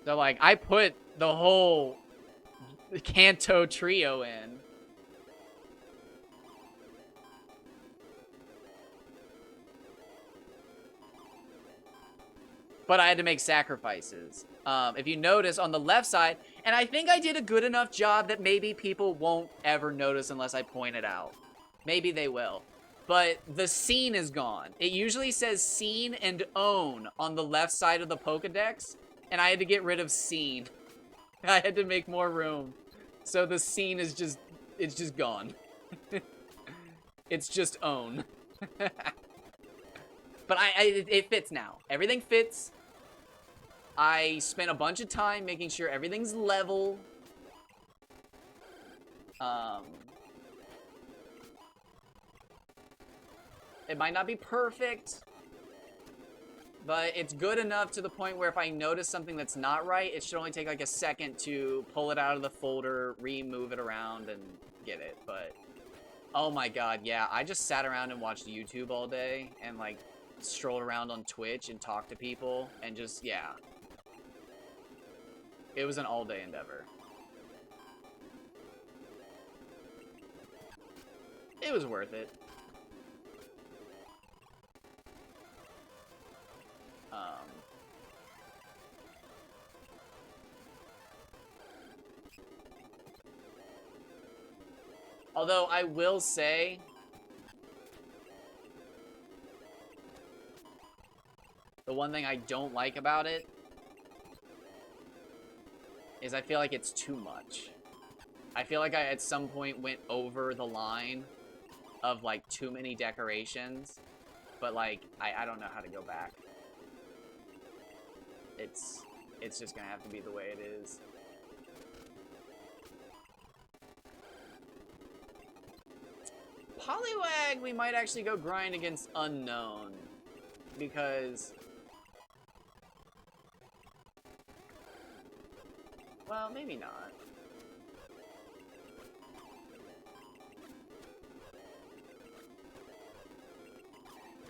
Speaker 1: So, like, I put the whole Kanto trio in. But I had to make sacrifices. If you notice on the left side, and I think I did a good enough job that maybe people won't ever notice unless I point it out. Maybe they will. But the scene is gone. It usually says scene and own on the left side of the Pokedex. And I had to get rid of scene. I had to make more room. So the scene is just... It's just gone. It's just own. But it fits now. Everything fits. I spent a bunch of time making sure everything's level. It might not be perfect. But it's good enough to the point where if I notice something that's not right, it should only take like a second to pull it out of the folder, remove it around, and get it. But Oh my god, yeah. I just sat around and watched YouTube all day and, like, strolled around on Twitch and talked to people and just, yeah. It was an all-day endeavor. It was worth it. Although I will say, the one thing I don't like about it is I feel like it's too much. I feel like I at some point went over the line of like too many decorations, but like I don't know how to go back. It's just gonna have to be the way it is. Poliwag, we might actually go grind against Unknown, because, well, maybe not.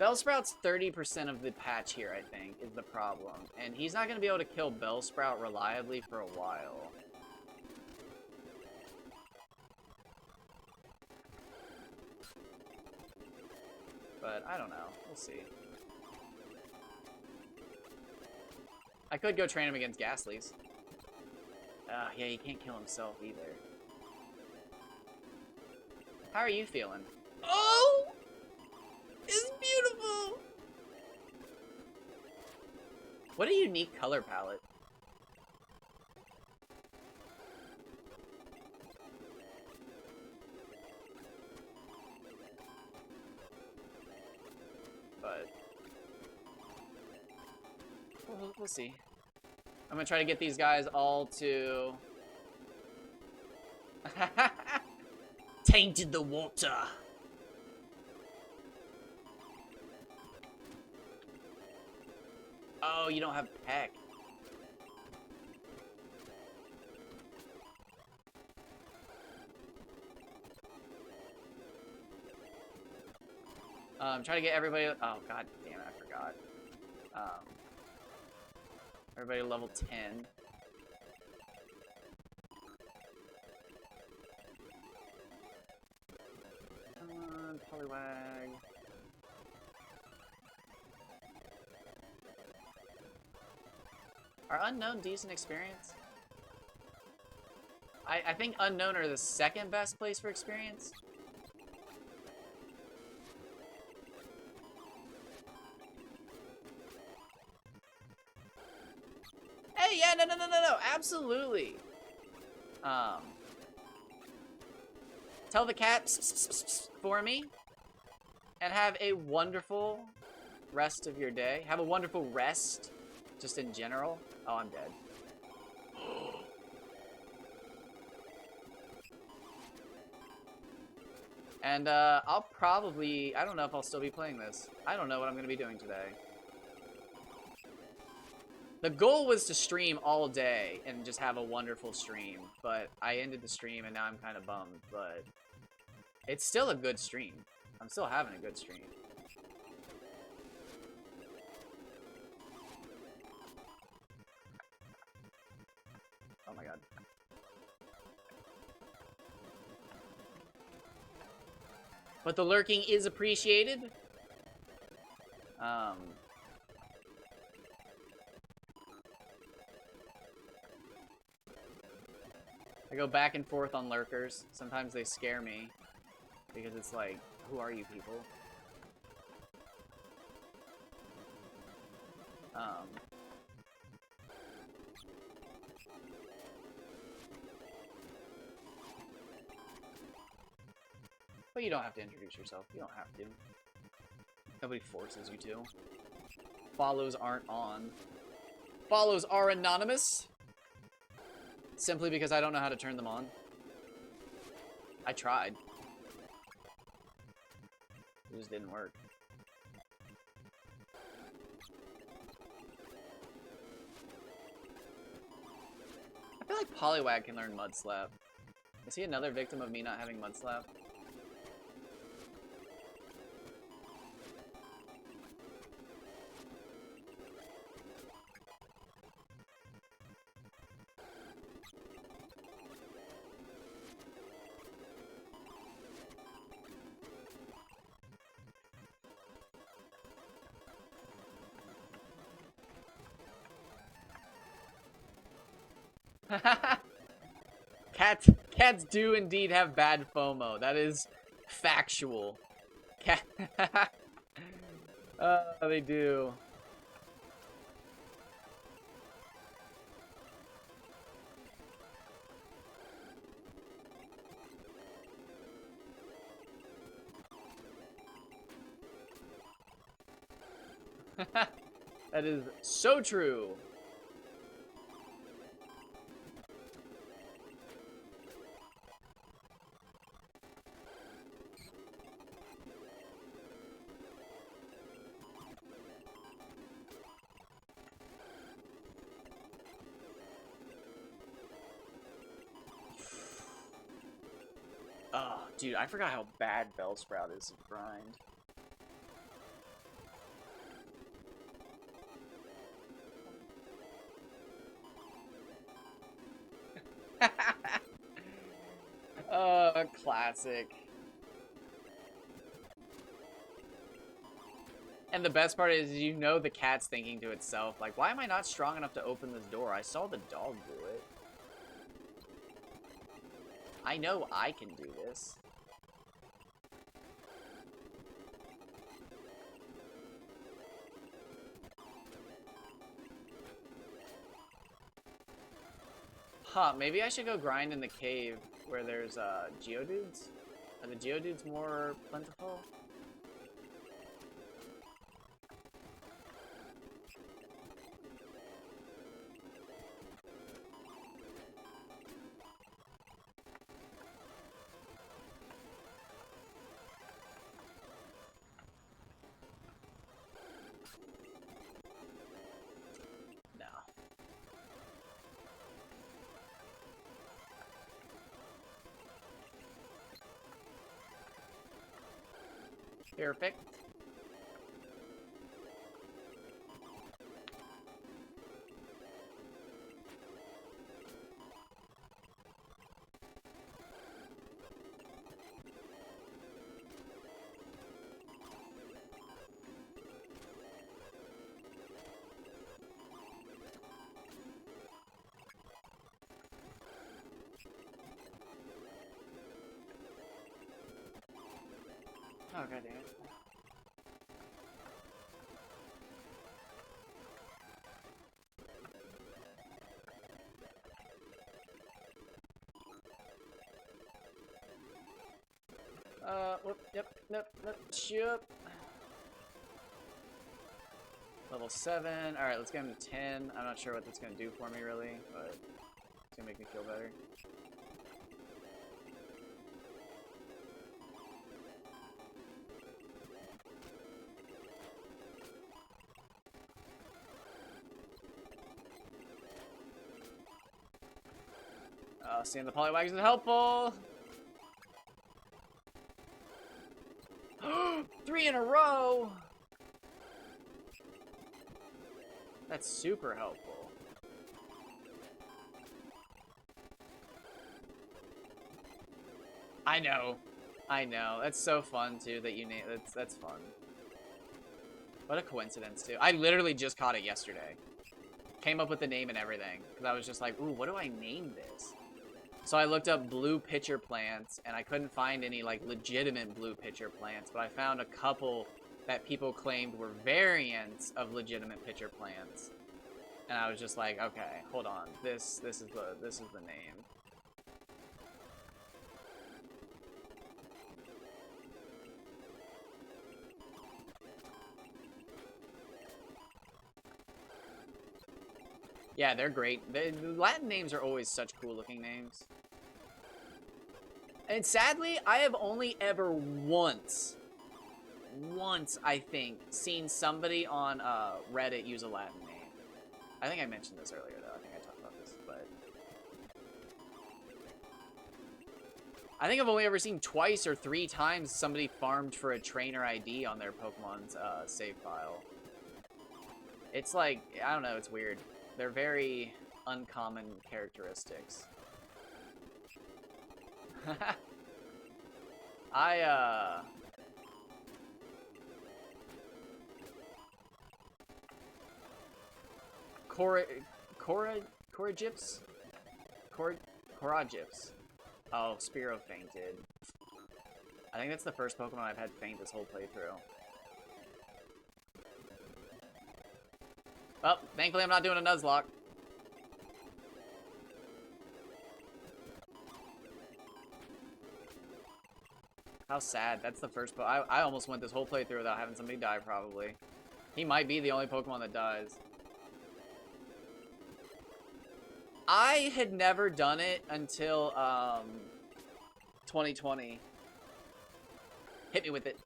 Speaker 1: Bellsprout's 30% of the patch here, I think, is the problem. And he's not going to be able to kill Bellsprout reliably for a while. But I don't know. We'll see. I could go train him against Ghastlies. Yeah, he can't kill himself either. How are you feeling? Oh! It's beautiful! What a unique color palette. But we'll see. I'm gonna try to get these guys all to tainted the water. Oh, you don't have Peck. Try to get everybody. Oh god damn it, I forgot. Everybody level 10. Come on, Poliwag. Are Unknown decent experience? I think Unknown are the second best place for experience. Hey, yeah, no, absolutely. Tell the cat for me, and have a wonderful rest of your day. Have a wonderful rest, just in general. Oh, I'm dead. And, I'll probably... I don't know if I'll still be playing this. I don't know what I'm going to be doing today. The goal was to stream all day and just have a wonderful stream, but I ended the stream and now I'm kind of bummed, but it's still a good stream. I'm still having a good stream. Oh my god. But the lurking is appreciated. I go back and forth on lurkers. Sometimes they scare me because it's like, who are you people? But you don't have to introduce yourself. You don't have to. Nobody forces you to. Follows aren't on. Follows are anonymous. Simply because I don't know how to turn them on. I tried. It just didn't work. I feel like Poliwag can learn Mud Slap. Is he another victim of me not having Mud Slap? Cats do indeed have bad FOMO. That is factual. Cat. They do. That is so true. Oh, dude, I forgot how bad Bellsprout is to grind. Classic. And the best part is, you know, the cat's thinking to itself, like, why am I not strong enough to open this door? I saw the dog do it. I know I can do this. Huh, maybe I should go grind in the cave where there's Geodudes? Are the Geodudes more plentiful? No. Perfect. Oh, god damn it. Whoop, yep. Level 7. Alright, let's get him to 10. I'm not sure what that's gonna do for me, really, but it's gonna make me feel better. Seeing the Poliwags is helpful! 3 in a row! That's super helpful. I know. That's so fun, too, that you name... That's fun. What a coincidence, too. I literally just caught it yesterday. Came up with the name and everything. Because I was just like, ooh, what do I name this? So I looked up blue pitcher plants, and I couldn't find any, like, legitimate blue pitcher plants, but I found a couple that people claimed were variants of legitimate pitcher plants. And I was just like, okay, hold on. This is the name. Yeah, they're great. The Latin names are always such cool looking names. And sadly, I have only ever once, I think, seen somebody on Reddit use a Latin name. I think I mentioned this earlier, though. I think I talked about this, but... I think I've only ever seen twice or 3 times somebody farmed for a trainer ID on their Pokemon's save file. It's like, I don't know, it's weird. They're very uncommon characteristics. Corrigips? Coragifs. Oh, Spearow fainted. I think that's the first Pokemon I've had faint this whole playthrough. Well, thankfully I'm not doing a Nuzlocke. How sad. That's the first I almost went this whole playthrough without having somebody die, probably. He might be the only Pokemon that dies. I had never done it until 2020. Hit me with it.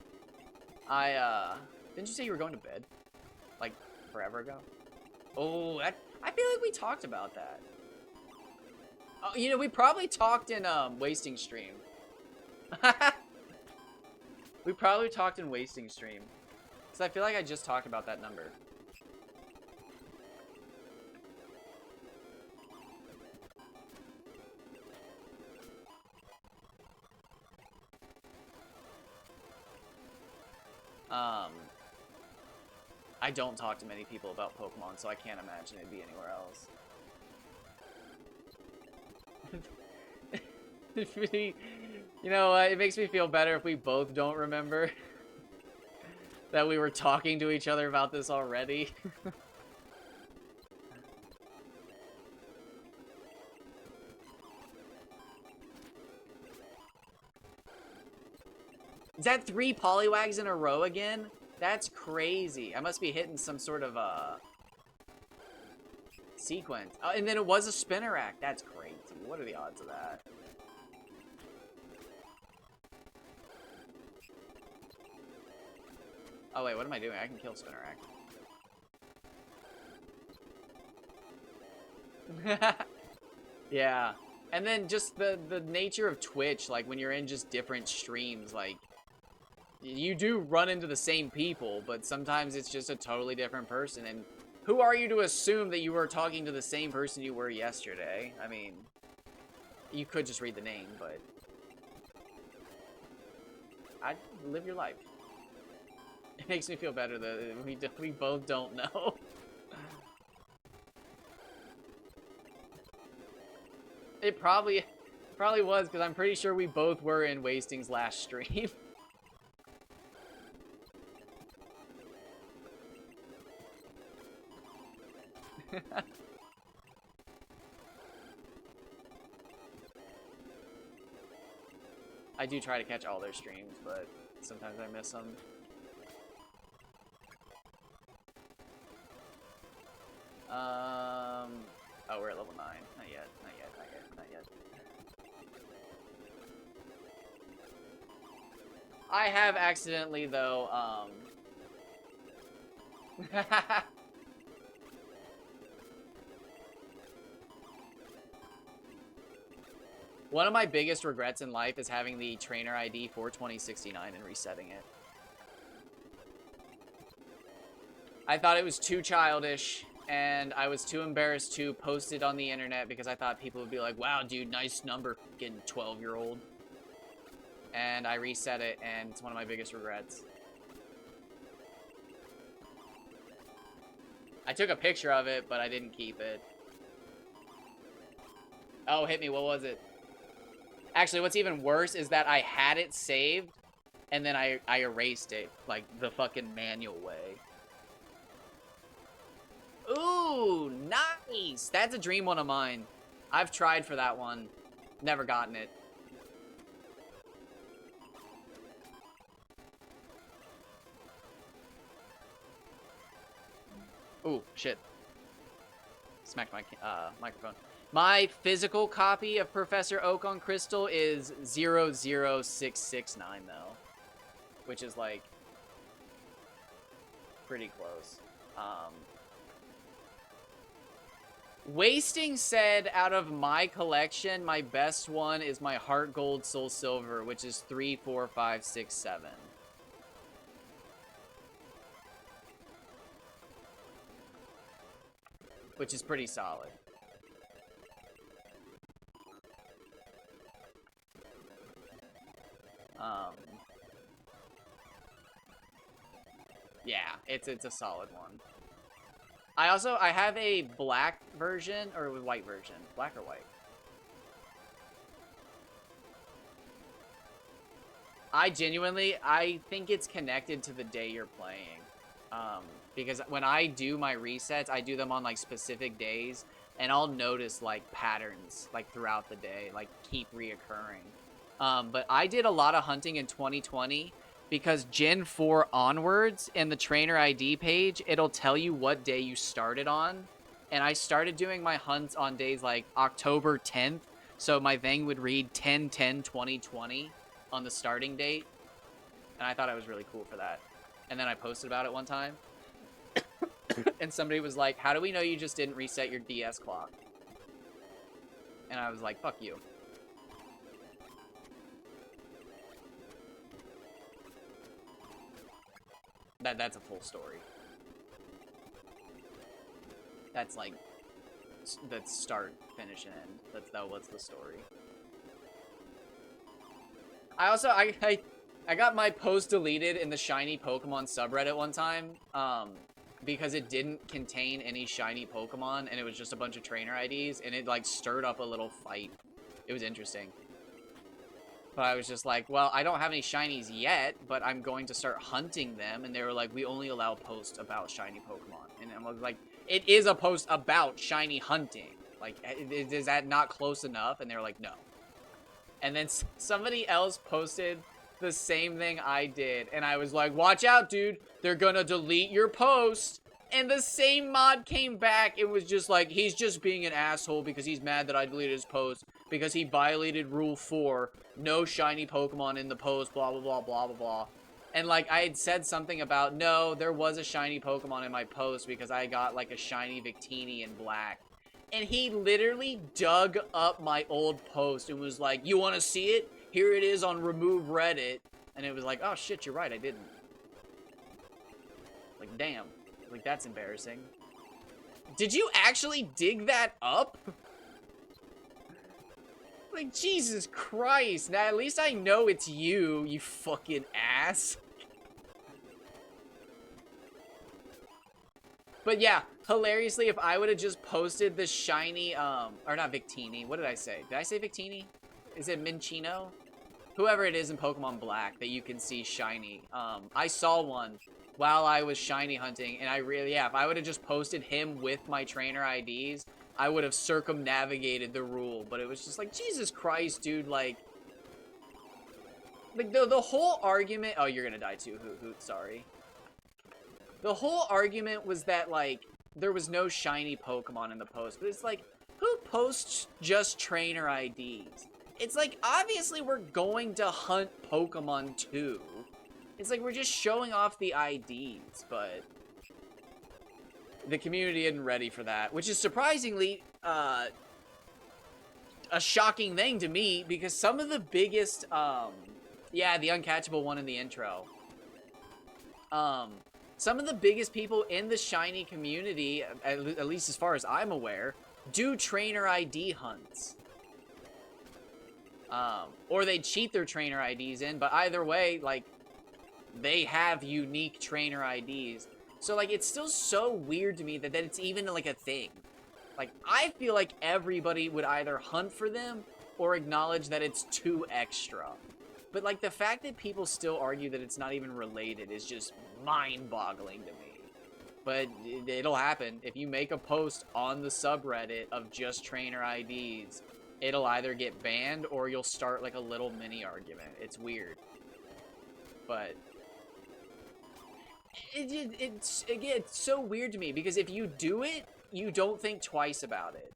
Speaker 1: Didn't you say you were going to bed? Like, forever ago? Oh, I feel like we talked about that. You know, we probably talked in, Wasting Stream. We probably talked in Wasting Stream. Because I feel like I just talked about that number. I don't talk to many people about Pokemon, so I can't imagine it'd be anywhere else. You know what? It makes me feel better if we both don't remember that we were talking to each other about this already. Is that 3 Poliwags in a row again? That's crazy. I must be hitting some sort of sequence. Oh, and then it was a Spinarak. That's crazy. What are the odds of that? Oh wait, what am I doing? I can kill Spinarak. Yeah. And then just the nature of Twitch, like when you're in just different streams, like you do run into the same people, but sometimes it's just a totally different person. And who are you to assume that you were talking to the same person you were yesterday? I mean, you could just read the name, but I'd live your life. It makes me feel better that we both don't know. It probably was, because I'm pretty sure we both were in Wasting's last stream. I do try to catch all their streams, but sometimes I miss them. Oh, we're at level 9. Not yet, not yet, not yet, not yet. I have accidentally, though, one of my biggest regrets in life is having the trainer ID 42069 and resetting it. I thought it was too childish, and I was too embarrassed to post it on the internet because I thought people would be like, wow, dude, nice number, getting 12-year-old. And I reset it, and it's one of my biggest regrets. I took a picture of it, but I didn't keep it. Oh, hit me. What was it? Actually, what's even worse is that I had it saved, and then I erased it, like, the fucking manual way. Ooh, nice! That's a dream one of mine. I've tried for that one. Never gotten it. Ooh, shit. Smacked my microphone. My physical copy of Professor Oak on Crystal is 00669, though. Which is, like, pretty close. Wasting said, out of my collection, my best one is my Heart Gold Soul Silver, which is 3, 4, 5, 6, 7. Which is pretty solid. Yeah, it's a solid one. I have a black version, or a white version. Black or white? I think it's connected to the day you're playing. Because when I do my resets, I do them on, like, specific days, and I'll notice, like, patterns, like, throughout the day, like, keep reoccurring. But I did a lot of hunting in 2020 because Gen 4 onwards in the trainer ID page, it'll tell you what day you started on. And I started doing my hunts on days like October 10th. So my thing would read 10/10/2020 on the starting date. And I thought it was really cool for that. And then I posted about it one time. And somebody was like, how do we know you just didn't reset your DS clock? And I was like, fuck you. That's a full story. That's like, that's start, finish, and end. That was the story. I also, I got my post deleted in the shiny Pokemon subreddit one time, because it didn't contain any shiny Pokemon, and it was just a bunch of trainer IDs, and it, like, stirred up a little fight. It was interesting. But I was just like, well, I don't have any shinies yet, but I'm going to start hunting them. And they were like, we only allow posts about shiny Pokemon. And I was like, it is a post about shiny hunting. Like, is that not close enough? And they were like, no. And then somebody else posted the same thing I did. And I was like, watch out, dude. They're gonna delete your post. And the same mod came back. It was just like, he's just being an asshole because he's mad that I deleted his post. Because he violated Rule 4. No shiny Pokemon in the post, blah, blah, blah, blah, blah, blah. And, like, I had said something about, no, there was a shiny Pokemon in my post because I got, like, a shiny Victini in black. And he literally dug up my old post and was like, you want to see it? Here it is on Remove Reddit. And it was like, oh, shit, you're right, I didn't. Like, damn. Like, that's embarrassing. Did you actually dig that up? Like, Jesus Christ. Now, at least I know it's you, you fucking ass. But yeah, hilariously, if I would have just posted the shiny, or not Victini, what did I say? Did I say Victini? Is it Minccino? Whoever it is in Pokemon Black that you can see shiny. I saw one while I was shiny hunting, and I really, yeah, if I would have just posted him with my trainer IDs, I would have circumnavigated the rule. But it was just like, Jesus Christ, dude, like the whole argument, oh, you're gonna die too, Hoot, sorry. The whole argument was that, like, there was no shiny Pokemon in the post, but it's like, who posts just trainer IDs? It's like, obviously we're going to hunt Pokemon too. It's like, we're just showing off the IDs, but the community isn't ready for that, which is surprisingly, a shocking thing to me, because some of the biggest, yeah, the uncatchable one in the intro. Some of the biggest people in the shiny community, at least as far as I'm aware, do trainer ID hunts. Or they cheat their trainer IDs in, but either way, like, they have unique trainer IDs. So, like, it's still so weird to me that it's even, like, a thing. Like, I feel like everybody would either hunt for them or acknowledge that it's too extra. But, like, the fact that people still argue that it's not even related is just mind-boggling to me. But it'll happen. If you make a post on the subreddit of just trainer IDs, it'll either get banned or you'll start, like, a little mini argument. It's weird. But it's so weird to me, because if you do it, you don't think twice about it.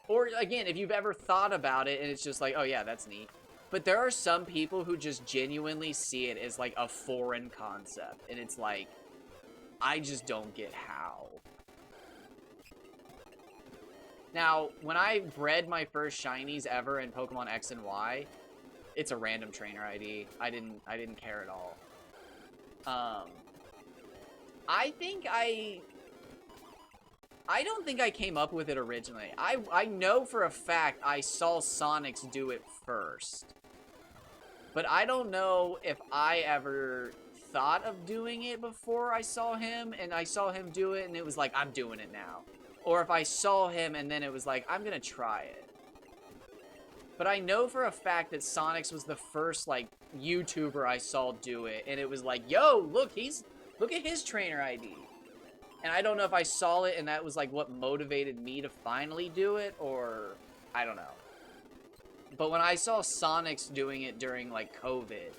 Speaker 1: Or, again, if you've ever thought about it and it's just like, oh yeah, that's neat. But there are some people who just genuinely see it as, like, a foreign concept. And it's like, I just don't get how. Now, when I bred my first shinies ever in Pokemon X and Y, it's a random trainer ID. I didn't care at all. I don't think I came up with it originally. I know for a fact I saw Sonics do it first. But I don't know if I ever thought of doing it before I saw him, and I saw him do it, and it was like, I'm doing it now. Or if I saw him, and then it was like, I'm gonna try it. But I know for a fact that Sonics was the first, like, YouTuber I saw do it. And it was like, yo, look at his trainer ID. And I don't know if I saw it and that was, like, what motivated me to finally do it, or I don't know. But when I saw Sonics doing it during, like, COVID,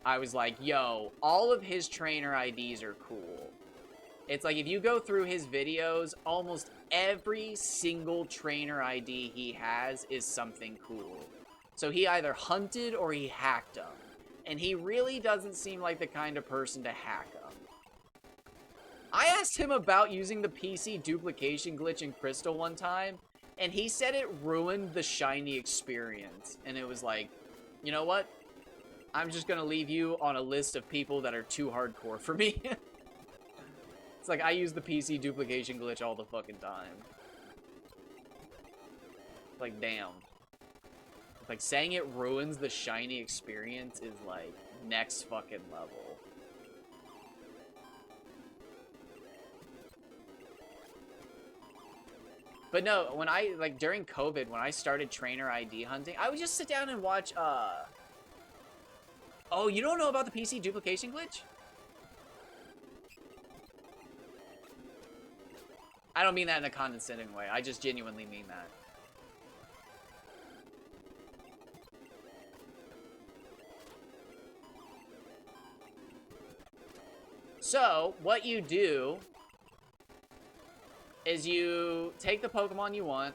Speaker 1: I was like, yo, all of his trainer IDs are cool. It's like, if you go through his videos, almost every single trainer ID he has is something cool. So he either hunted or he hacked them. And he really doesn't seem like the kind of person to hack them. I asked him about using the PC duplication glitch in Crystal one time, and he said it ruined the shiny experience. And it was like, you know what? I'm just gonna leave you on a list of people that are too hardcore for me. It's like, I use the PC duplication glitch all the fucking time. Like, damn. Like, saying it ruins the shiny experience is, like, next fucking level. But no, when I, like, during COVID, when I started trainer ID hunting, I would just sit down and watch, Oh, you don't know about the PC duplication glitch? I don't mean that in a condescending way. I just genuinely mean that. So, what you do is you take the Pokemon you want.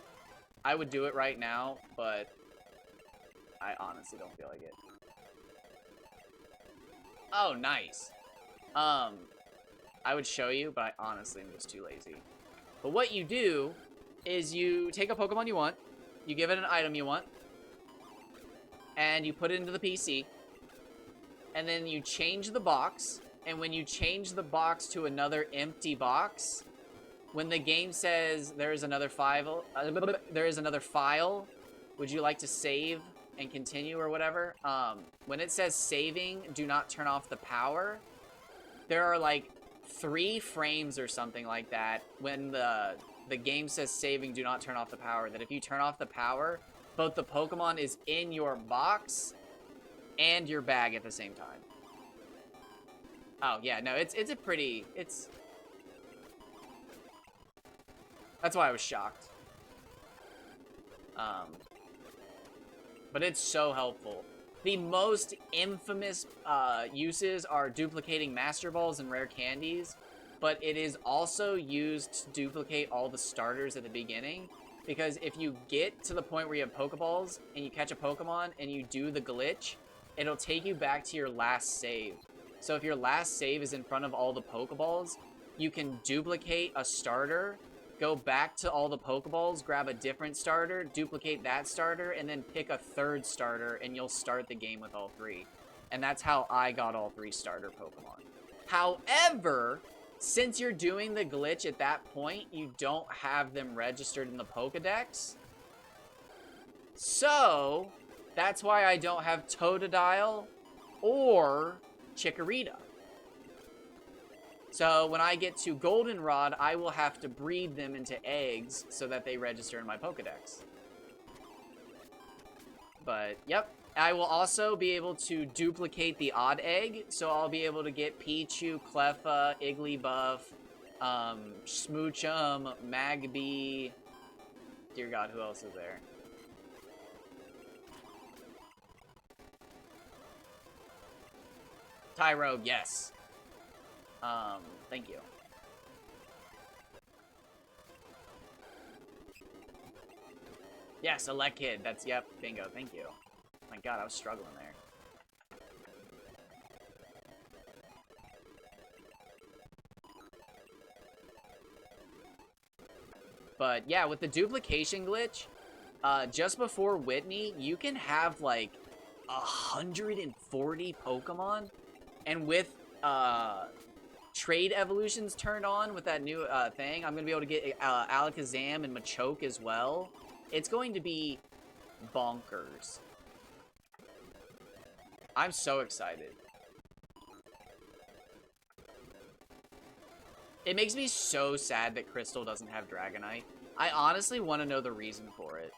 Speaker 1: I would do it right now, but I honestly don't feel like it. Oh, nice. I would show you, but I honestly am just too lazy. But what you do is you take a Pokemon you want, you give it an item you want, and you put it into the PC, and then you change the box, and when you change the box to another empty box, when the game says there is another file, would you like to save and continue or whatever? When it says saving, do not turn off the power, there are like 3 frames or something like that when the game says saving, do not turn off the power, that if you turn off the power, both the Pokemon is in your box and your bag at the same time. Oh, yeah, no, it's a pretty, that's why I was shocked. But it's so helpful. The most infamous uses are duplicating Master Balls and rare candies, but it is also used to duplicate all the starters at the beginning, because if you get to the point where you have Pokeballs and you catch a Pokemon and you do the glitch, it'll take you back to your last save. So if your last save is in front of all the Pokeballs, you can duplicate a starter, go back to all the Pokeballs, grab a different starter, duplicate that starter, and then pick a 3rd starter, and you'll start the game with all 3. And that's how I got all 3 starter Pokemon. However, since you're doing the glitch at that point, you don't have them registered in the Pokedex. So, that's why I don't have Totodile or Chikorita. So when I get to Goldenrod, I will have to breed them into eggs so that they register in my Pokedex. But, yep. I will also be able to duplicate the odd egg, so I'll be able to get Pichu, Cleffa, Igglybuff, Smoochum, Magby. Dear God, who else is there? Tyrogue, yes. Thank you. Yes, Elekid. That's, yep, bingo. Thank you. My God, I was struggling there. But, yeah, with the duplication glitch, just before Whitney, you can have, like, 140 Pokemon. And with, trade evolutions turned on with that new thing, I'm gonna be able to get Alakazam and Machoke as well. It's going to be bonkers. I'm so excited. It makes me so sad that Crystal doesn't have Dragonite. I honestly want to know the reason for it.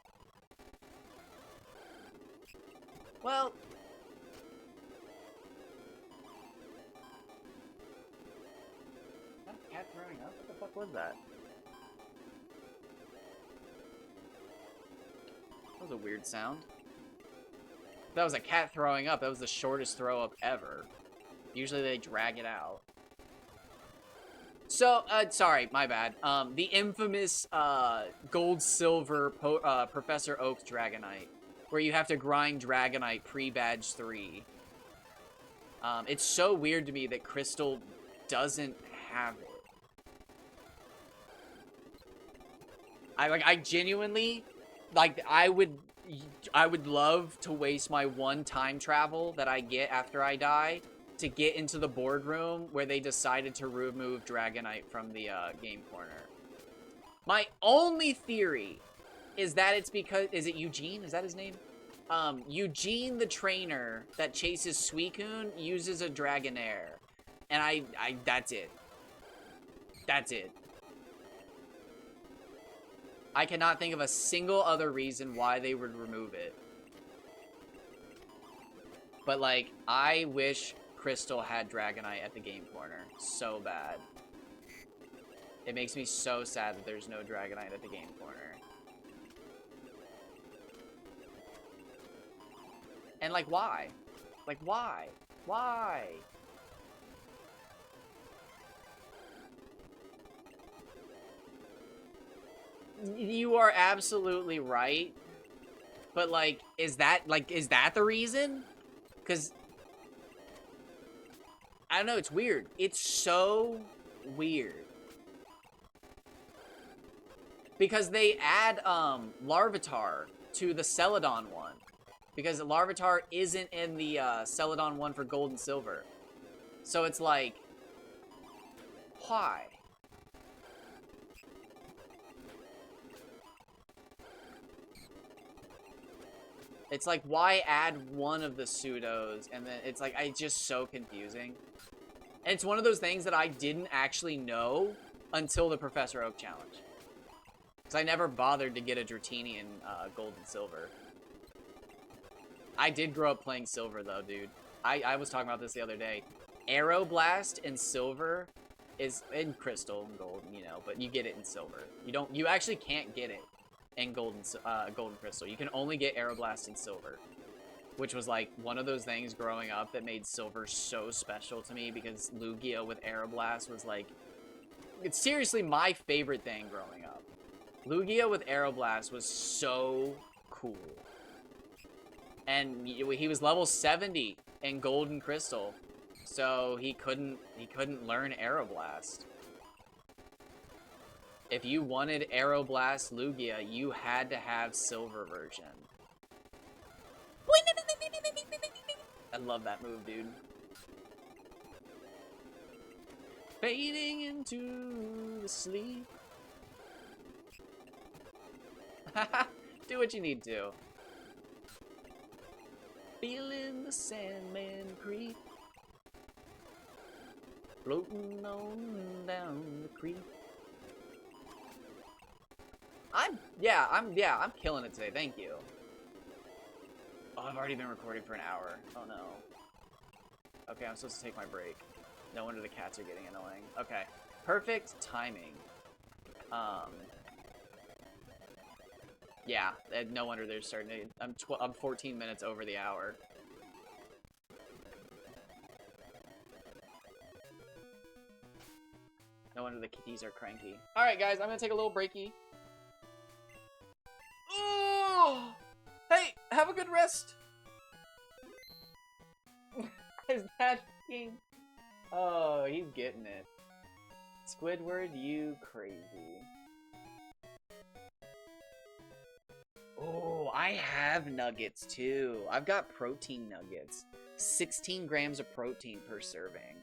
Speaker 1: Well... That cat throwing up? What the fuck was that? That was a weird sound. That was a cat throwing up. That was the shortest throw up ever. Usually they drag it out. So, sorry, my bad. The infamous, gold silver Professor Oak's Dragonite, where you have to grind Dragonite pre-badge 3. It's so weird to me that Crystal doesn't have it. I genuinely, like, I would love to waste my one time travel that I get after I die to get into the boardroom where they decided to remove Dragonite from the game corner. My only theory is that it's because... Is it Eugene? Is that his name? Eugene, the trainer that chases Suicune, uses a Dragonair. And that's it. That's it. I cannot think of a single other reason why they would remove it. But, like, I wish Crystal had Dragonite at the game corner so bad. It makes me so sad that there's no Dragonite at the game corner. And, like, why? Like, why? Why? You are absolutely right. But, like, is that the reason? Because I don't know, it's weird. It's so weird. Because they add, Larvitar to the Celadon one. Because Larvitar isn't in the, Celadon one for Gold and Silver. So it's like, why? It's like, why add one of the pseudos? And then it's like, it's just so confusing. And it's one of those things that I didn't actually know until the Professor Oak challenge. Because I never bothered to get a Dratini in Gold and Silver. I did grow up playing Silver, though, dude. I was talking about this the other day. Aeroblast in Silver is in Crystal and Gold, you know, but you get it in Silver. You actually can't get it in Gold and Crystal. You can only get Aeroblast in Silver. Which was, like, one of those things growing up that made Silver so special to me, because Lugia with Aeroblast was, like... It's seriously my favorite thing growing up. Lugia with Aeroblast was so cool. And he was level 70 in Gold and Crystal. So he couldn't learn Aeroblast. If you wanted Aeroblast Lugia, you had to have Silver version. I love that move, dude. Fading into the sleep. Do what you need to. Feeling the Sandman creep. Floating on down the creek. I'm killing it today. Thank you. Oh, I've already been recording for an hour. Oh no. Okay, I'm supposed to take my break. No wonder the cats are getting annoying. Okay. Perfect timing. Yeah, no wonder they're starting to... I'm 14 minutes over the hour. No wonder the kitties are cranky. Alright, guys, I'm gonna take a little breaky. Oh! Hey, have a good rest! Is that king? Oh, he's getting it. Squidward, you crazy. Oh, I have nuggets too. I've got protein nuggets. 16 grams of protein per serving.